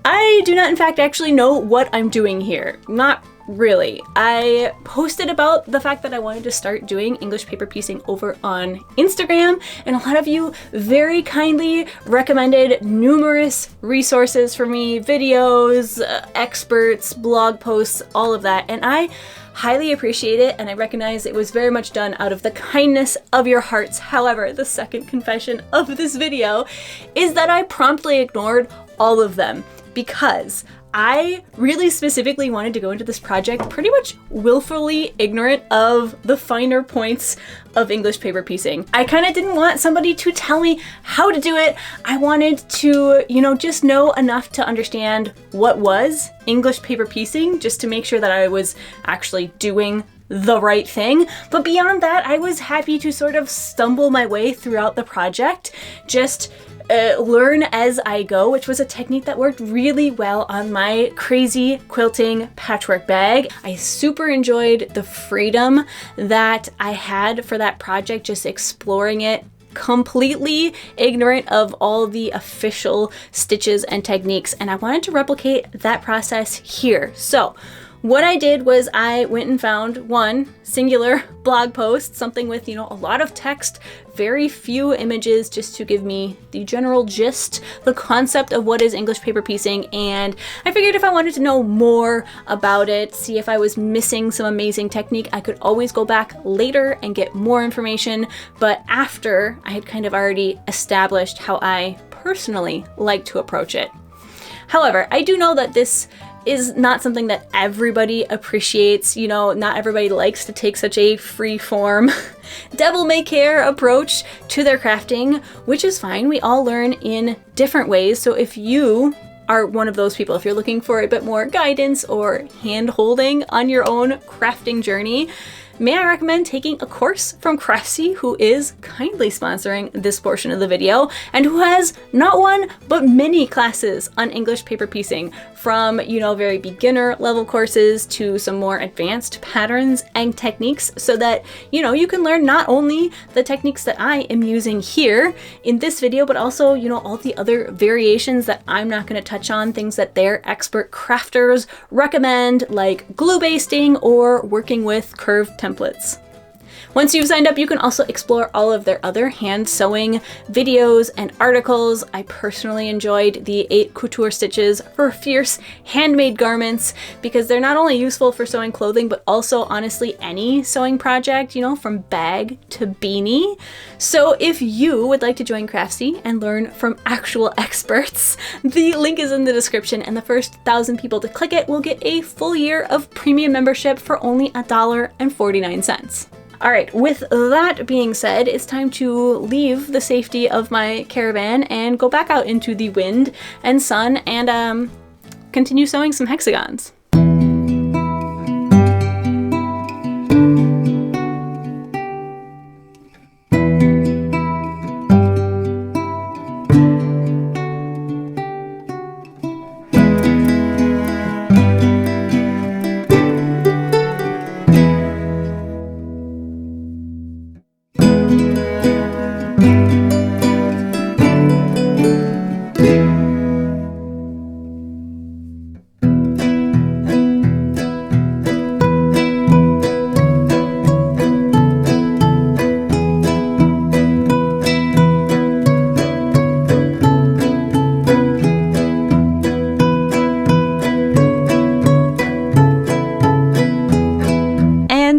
I do not in fact actually know what I'm doing here. Not really. I posted about the fact that I wanted to start doing English paper piecing over on Instagram, and a lot of you very kindly recommended numerous resources for me, videos, experts, blog posts, all of that, and I highly appreciate it, and I recognize it was very much done out of the kindness of your hearts. However, the second confession of this video is that I promptly ignored all of them because I really specifically wanted to go into this project pretty much willfully ignorant of the finer points of English paper piecing. I kind of didn't want somebody to tell me how to do it. I wanted to, just know enough to understand what was English paper piecing, just to make sure that I was actually doing the right thing. But beyond that, I was happy to sort of stumble my way throughout the project, just learn as I go, which was a technique that worked really well on my crazy quilting patchwork bag. I super enjoyed the freedom that I had for that project, just exploring it completely ignorant of all the official stitches and techniques, and I wanted to replicate that process here. So what I did was I went and found one singular blog post, something with, a lot of text, very few images, just to give me the general gist, the concept of what is English paper piecing. And I figured if I wanted to know more about it, see if I was missing some amazing technique, I could always go back later and get more information. But after I had kind of already established how I personally like to approach it. However, I do know that this is not something that everybody appreciates. Not everybody likes to take such a free form, devil may care approach to their crafting, which is fine. We all learn in different ways. So if you are one of those people, if you're looking for a bit more guidance or hand holding on your own crafting journey, may I recommend taking a course from Craftsy, who is kindly sponsoring this portion of the video, and who has not one, but many classes on English paper piecing, from, very beginner level courses to some more advanced patterns and techniques, so that, you can learn not only the techniques that I am using here in this video, but also, all the other variations that I'm not going to touch on, things that their expert crafters recommend, like glue basting or working with curved templates. Once you've signed up, you can also explore all of their other hand sewing videos and articles. I personally enjoyed the 8 couture stitches for fierce handmade garments, because they're not only useful for sewing clothing, but also honestly any sewing project, from bag to beanie. So if you would like to join Craftsy and learn from actual experts, the link is in the description, and the first 1,000 people to click it will get a full year of premium membership for only $1.49. All right, with that being said, it's time to leave the safety of my caravan and go back out into the wind and sun and continue sewing some hexagons.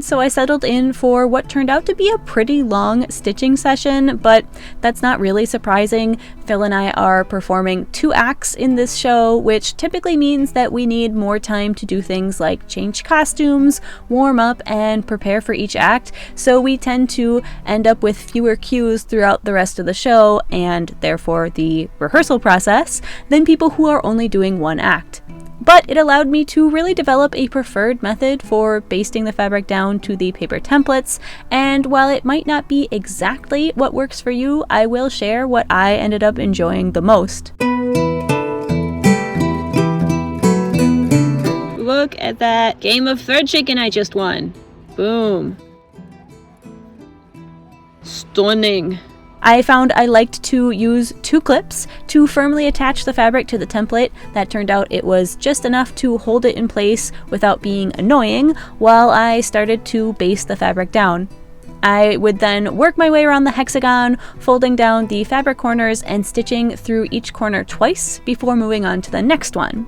So I settled in for what turned out to be a pretty long stitching session, but that's not really surprising. Phil and I are performing 2 acts in this show, which typically means that we need more time to do things like change costumes, warm up, and prepare for each act. So we tend to end up with fewer cues throughout the rest of the show, and therefore the rehearsal process, than people who are only doing 1 act. but it allowed me to really develop a preferred method for basting the fabric down to the paper templates, and while it might not be exactly what works for you, I will share what I ended up enjoying the most. Look at that game of thread chicken I just won. Boom. Stunning. I found I liked to use 2 clips to firmly attach the fabric to the template. That turned out it was just enough to hold it in place without being annoying while I started to baste the fabric down. I would then work my way around the hexagon, folding down the fabric corners and stitching through each corner twice before moving on to the next one.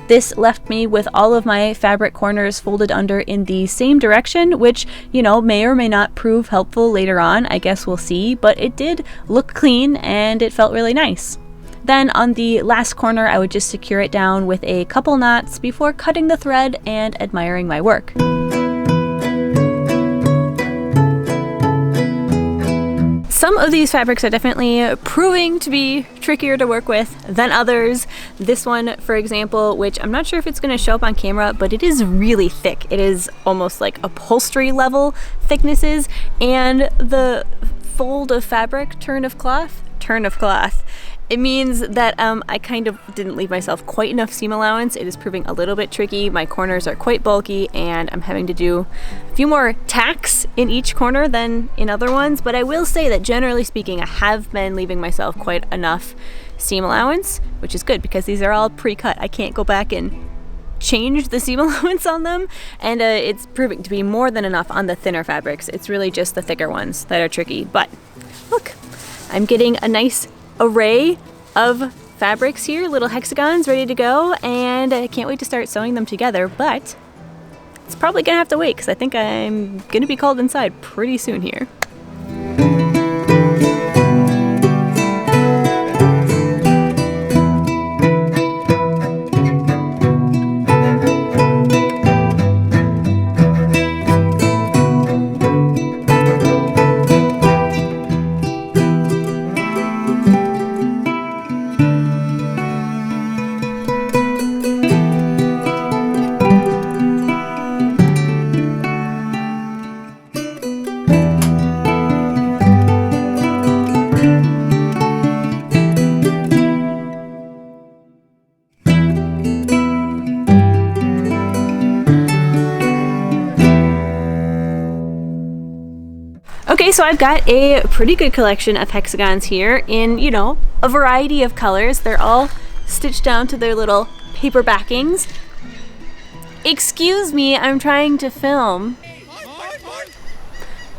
This left me with all of my fabric corners folded under in the same direction, which, may or may not prove helpful later on, I guess we'll see, but it did look clean and it felt really nice. Then on the last corner, I would just secure it down with a couple knots before cutting the thread and admiring my work. Some of these fabrics are definitely proving to be trickier to work with than others. This one, for example, which I'm not sure if it's going to show up on camera, but it is really thick. It is almost like upholstery level thicknesses, and the fold of fabric, turn of cloth. It means that I kind of didn't leave myself quite enough seam allowance. It is proving a little bit tricky. My corners are quite bulky and I'm having to do a few more tacks in each corner than in other ones, but I will say that generally speaking, I have been leaving myself quite enough seam allowance, which is good because these are all pre-cut. I can't go back and change the seam allowance on them, and it's proving to be more than enough on the thinner fabrics. It's really just the thicker ones that are tricky, but look, I'm getting a nice array of fabrics here, little hexagons ready to go, and I can't wait to start sewing them together, but it's probably gonna have to wait because I think I'm gonna be called inside pretty soon here. Okay, so I've got a pretty good collection of hexagons here in, a variety of colors. They're all stitched down to their little paper backings. Excuse me, I'm trying to film.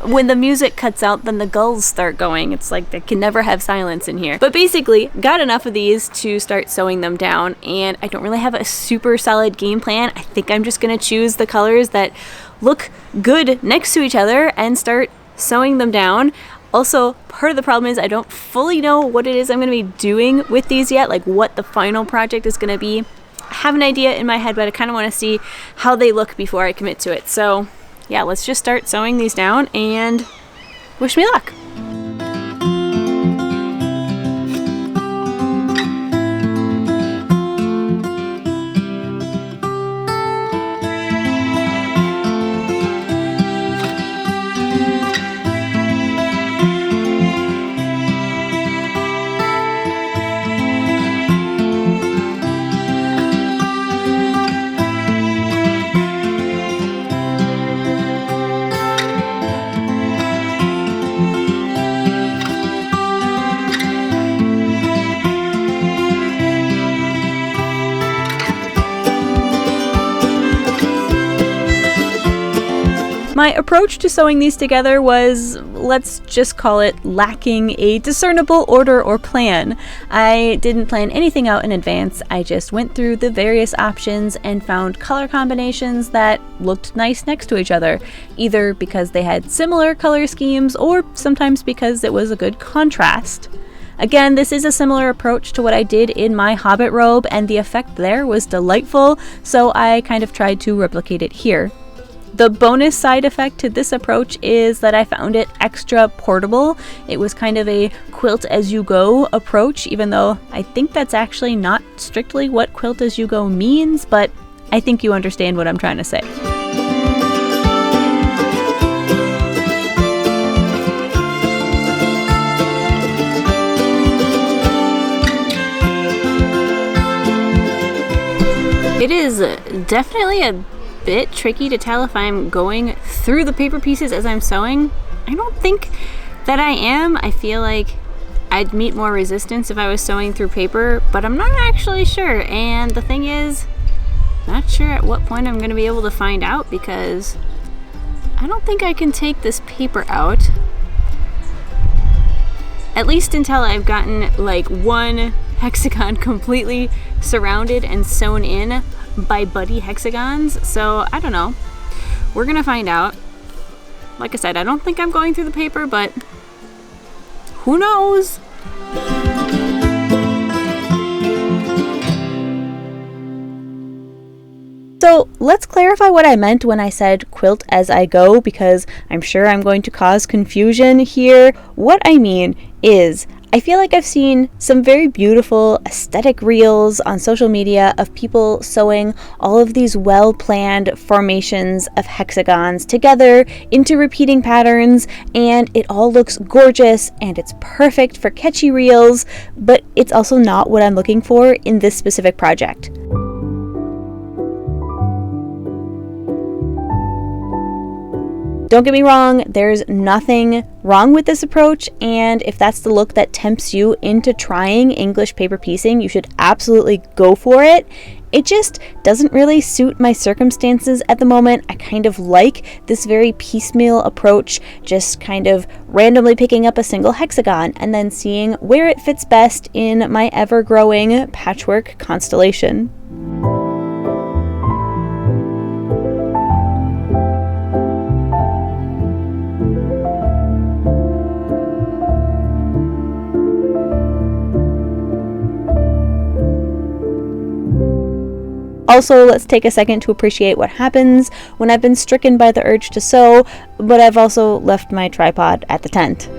When the music cuts out, then the gulls start going. It's like they can never have silence in here. But basically, got enough of these to start sewing them down, and I don't really have a super solid game plan. I think I'm just gonna choose the colors that look good next to each other and start sewing them down. Also, part of the problem is I don't fully know what it is I'm going to be doing with these yet, like what the final project is going to be. I have an idea in my head, but I kind of want to see how they look before I commit to it. So yeah, let's just start sewing these down and wish me luck. My approach to sewing these together was, let's just call it, lacking a discernible order or plan. I didn't plan anything out in advance. I just went through the various options and found color combinations that looked nice next to each other, either because they had similar color schemes or sometimes because it was a good contrast. Again, this is a similar approach to what I did in my Hobbit robe, and the effect there was delightful, so I kind of tried to replicate it here. The bonus side effect to this approach is that I found it extra portable. It was kind of a quilt as you go approach, even though I think that's actually not strictly what quilt as you go means, but I think you understand what I'm trying to say. It is definitely a bit tricky to tell if I'm going through the paper pieces as I'm sewing. I don't think that I am. I feel like I'd meet more resistance if I was sewing through paper, but I'm not actually sure. And the thing is, not sure at what point I'm going to be able to find out, because I don't think I can take this paper out. At least until I've gotten like one hexagon completely surrounded and sewn in by buddy hexagons. So I don't know. We're gonna find out. Like I said, I don't think I'm going through the paper, but who knows? So let's clarify what I meant when I said quilt as I go, because I'm sure I'm going to cause confusion here. What I mean is, I feel like I've seen some very beautiful aesthetic reels on social media of people sewing all of these well-planned formations of hexagons together into repeating patterns, and it all looks gorgeous and it's perfect for catchy reels, but it's also not what I'm looking for in this specific project. Don't get me wrong, there's nothing wrong with this approach, and if that's the look that tempts you into trying English paper piecing, you should absolutely go for it. It just doesn't really suit my circumstances at the moment. I kind of like this very piecemeal approach, just kind of randomly picking up a single hexagon and then seeing where it fits best in my ever-growing patchwork constellation. Also, let's take a second to appreciate what happens when I've been stricken by the urge to sew, but I've also left my tripod at the tent.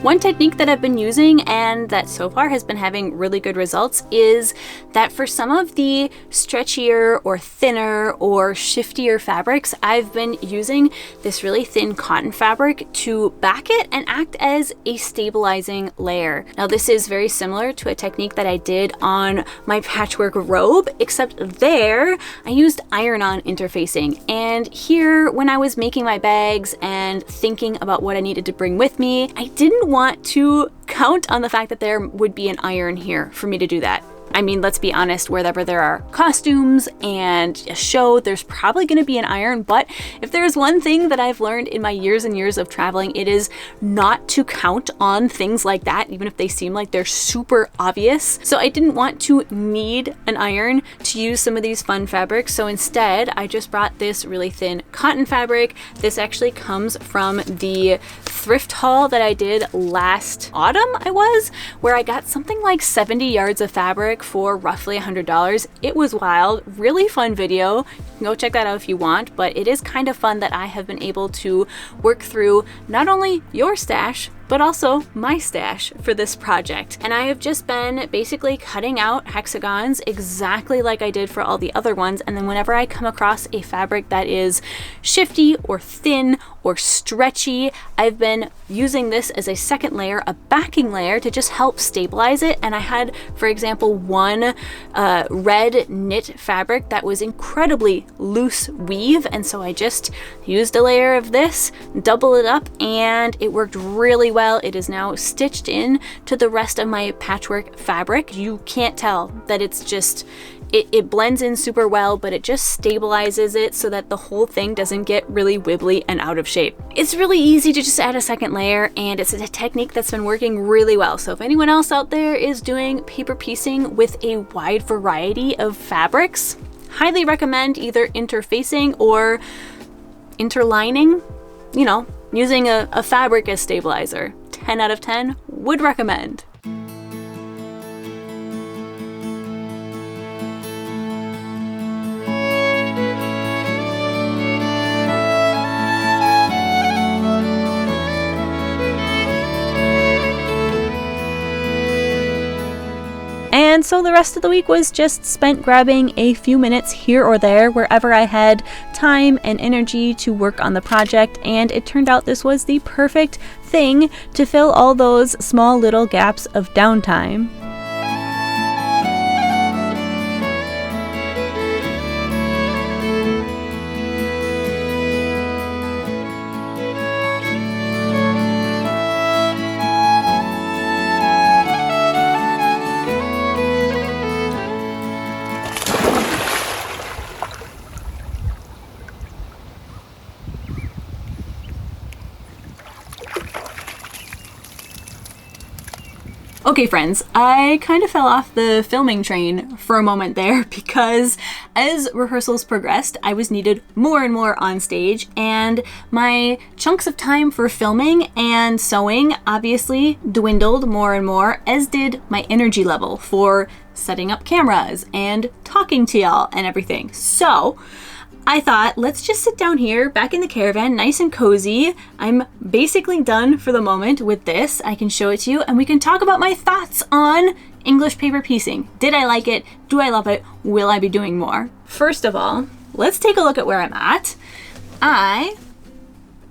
One technique that I've been using and that so far has been having really good results is that for some of the stretchier or thinner or shiftier fabrics, I've been using this really thin cotton fabric to back it and act as a stabilizing layer. Now, this is very similar to a technique that I did on my patchwork robe, except there I used iron-on interfacing. And here, when I was making my bags and thinking about what I needed to bring with me, I didn't want to count on the fact that there would be an iron here for me to do that. I mean, let's be honest, wherever there are costumes and a show, there's probably going to be an iron, but if there's one thing that I've learned in my years and years of traveling, it is not to count on things like that, even if they seem like they're super obvious. So I didn't want to need an iron to use some of these fun fabrics, so instead I just brought this really thin cotton fabric. This actually comes from the thrift haul that I did last autumn, where I got something like 70 yards of fabric for roughly $100. It was wild, really fun video. You can go check that out if you want, but it is kind of fun that I have been able to work through not only your stash, but also my stash for this project. And I have just been basically cutting out hexagons exactly like I did for all the other ones. And then whenever I come across a fabric that is shifty or thin or stretchy, I've been using this as a second layer, a backing layer, to just help stabilize it. And I had, for example, one red knit fabric that was incredibly loose weave. And so I just used a layer of this, double it up, and it worked really well. It is now stitched in to the rest of my patchwork fabric. You can't tell that it's just, it blends in super well, but it just stabilizes it so that the whole thing doesn't get really wibbly and out of shape. It's really easy to just add a second layer, and it's a technique that's been working really well. So if anyone else out there is doing paper piecing with a wide variety of fabrics, highly recommend either interfacing or interlining, you know, using a fabric as stabilizer. 10 out of 10, would recommend. And so the rest of the week was just spent grabbing a few minutes here or there wherever I had time and energy to work on the project, and it turned out this was the perfect thing to fill all those small little gaps of downtime. Okay friends, I kind of fell off the filming train for a moment there because as rehearsals progressed, I was needed more and more on stage, and my chunks of time for filming and sewing obviously dwindled more and more, as did my energy level for setting up cameras and talking to y'all and everything. So I thought, let's just sit down here back in the caravan, nice and cozy. I'm basically done for the moment with this. I can show it to you and we can talk about my thoughts on English paper piecing. Did I like it? Do I love it? Will I be doing more? First of all, let's take a look at where I'm at. I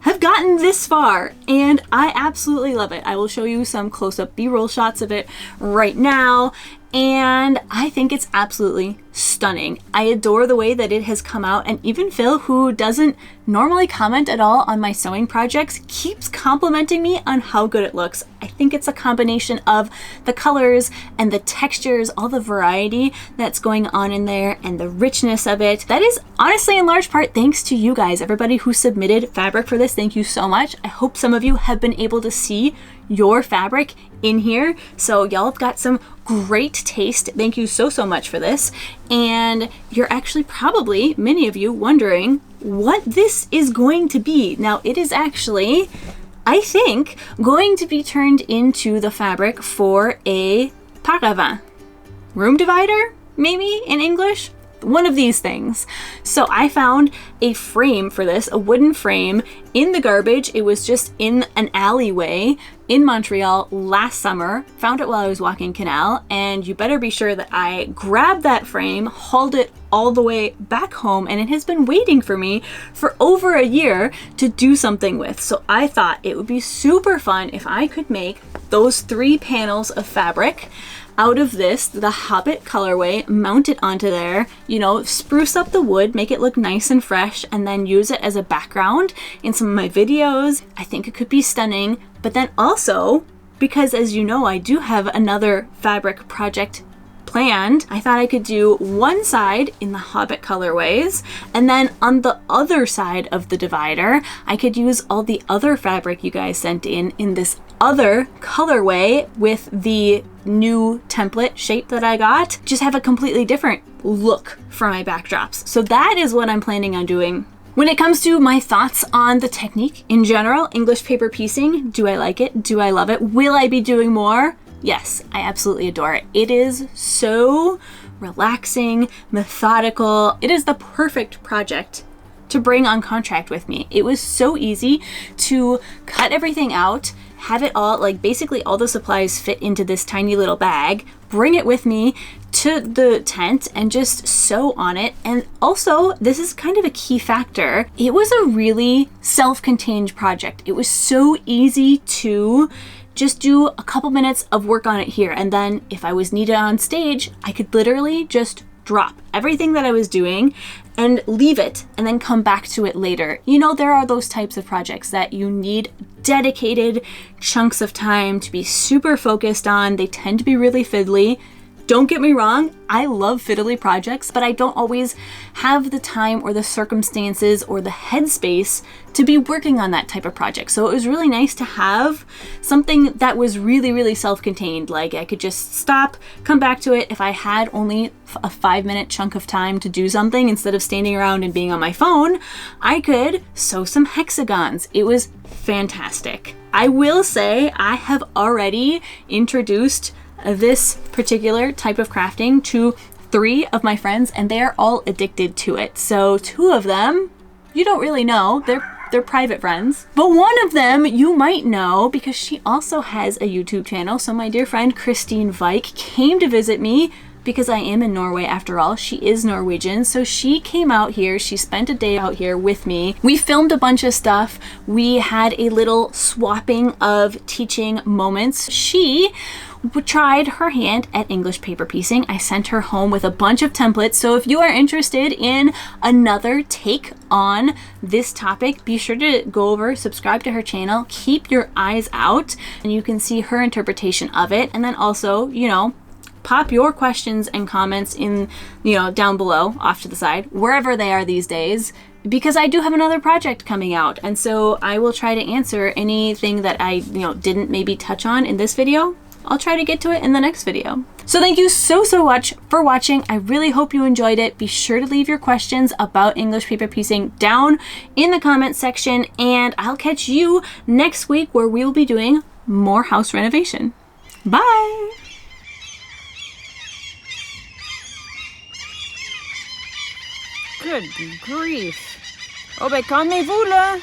have gotten this far and I absolutely love it. I will show you some close-up B-roll shots of it right now, and I think it's absolutely stunning. I adore the way that it has come out, and even Phil, who doesn't normally comment at all on my sewing projects, keeps complimenting me on how good it looks. I think it's a combination of the colors and the textures, all the variety that's going on in there, and the richness of it. That is honestly in large part thanks to you guys, everybody who submitted fabric for this. Thank you so much. I hope some of you have been able to see your fabric in here. So y'all have got some great taste. Thank you so much for this. And you're actually probably, many of you, wondering what this is going to be. Now it is actually, I think, going to be turned into the fabric for a paravent. Room divider, maybe in English? One of these things. So I found a frame for this, a wooden frame in the garbage. It was just in an alleyway in Montreal last summer. Found it while I was walking Canal, and you better be sure that I grabbed that frame, hauled it all the way back home, and it has been waiting for me for over a year to do something with. So I thought it would be super fun if I could make those 3 panels of fabric out of this, the Hobbit colorway, mount it onto there, you know, spruce up the wood, make it look nice and fresh, and then use it as a background in some of my videos. I think it could be stunning. But then also, because as you know, I do have another fabric project planned, I thought I could do one side in the Hobbit colorways, and then on the other side of the divider, I could use all the other fabric you guys sent in this other colorway with the new template shape that I got. Just have a completely different look for my backdrops. So that is what I'm planning on doing. When it comes to my thoughts on the technique in general, English paper piecing, do I like it? Do I love it? Will I be doing more? Yes, I absolutely adore it. It is so relaxing, methodical. It is the perfect project to bring on contract with me. It was so easy to cut everything out, have it all, like basically all the supplies fit into this tiny little bag, bring it with me to the tent and just sew on it. And also, this is kind of a key factor, it was a really self-contained project. It was so easy to just do a couple minutes of work on it here, and then if I was needed on stage, I could literally just drop everything that I was doing and leave it and then come back to it later. You know, there are those types of projects that you need dedicated chunks of time to be super focused on. They tend to be really fiddly. Don't get me wrong, I love fiddly projects, but I don't always have the time or the circumstances or the headspace to be working on that type of project. So it was really nice to have something that was really, really self-contained. Like I could just stop, come back to it. If I had only a 5-minute chunk of time to do something instead of standing around and being on my phone, I could sew some hexagons. It was fantastic. I will say I have already introduced this particular type of crafting to 3 of my friends, and they're all addicted to it. So 2 of them, you don't really know. They're private friends. But one of them you might know because she also has a YouTube channel. So my dear friend Christine Vike came to visit me because I am in Norway after all. She is Norwegian. So she came out here. She spent a day out here with me. We filmed a bunch of stuff. We had a little swapping of teaching moments. She tried her hand at English paper piecing. I sent her home with a bunch of templates. So if you are interested in another take on this topic, be sure to go over, subscribe to her channel, keep your eyes out, and you can see her interpretation of it. And then also, you know, pop your questions and comments in, you know, down below, off to the side, wherever they are these days, because I do have another project coming out. And so I will try to answer anything that I, you know, didn't maybe touch on in this video. I'll try to get to it in the next video. So thank you so much for watching. I really hope you enjoyed it. Be sure to leave your questions about English paper piecing down in the comment section, and I'll catch you next week where we will be doing more house renovation. Bye! Good grief. Oh, ben calmez-vous là.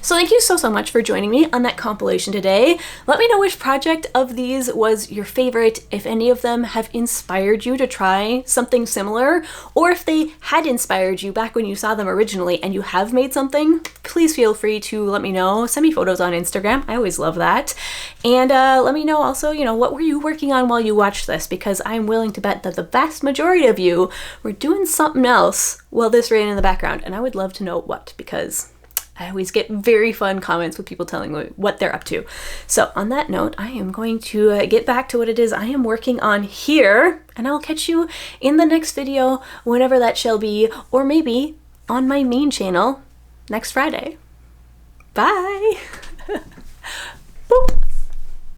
So thank you so much for joining me on that compilation today. Let me know which project of these was your favorite, if any of them have inspired you to try something similar, or if they had inspired you back when you saw them originally and you have made something. Please feel free to let me know. Send me photos on Instagram. I always love that. And let me know also, you know, what were you working on while you watched this? Because I'm willing to bet that the vast majority of you were doing something else while this ran in the background. And I would love to know what, because I always get very fun comments with people telling me what they're up to. So on that note, I am going to get back to what it is I am working on here, and I'll catch you in the next video, whenever that shall be, or maybe on my main channel next Friday. Bye!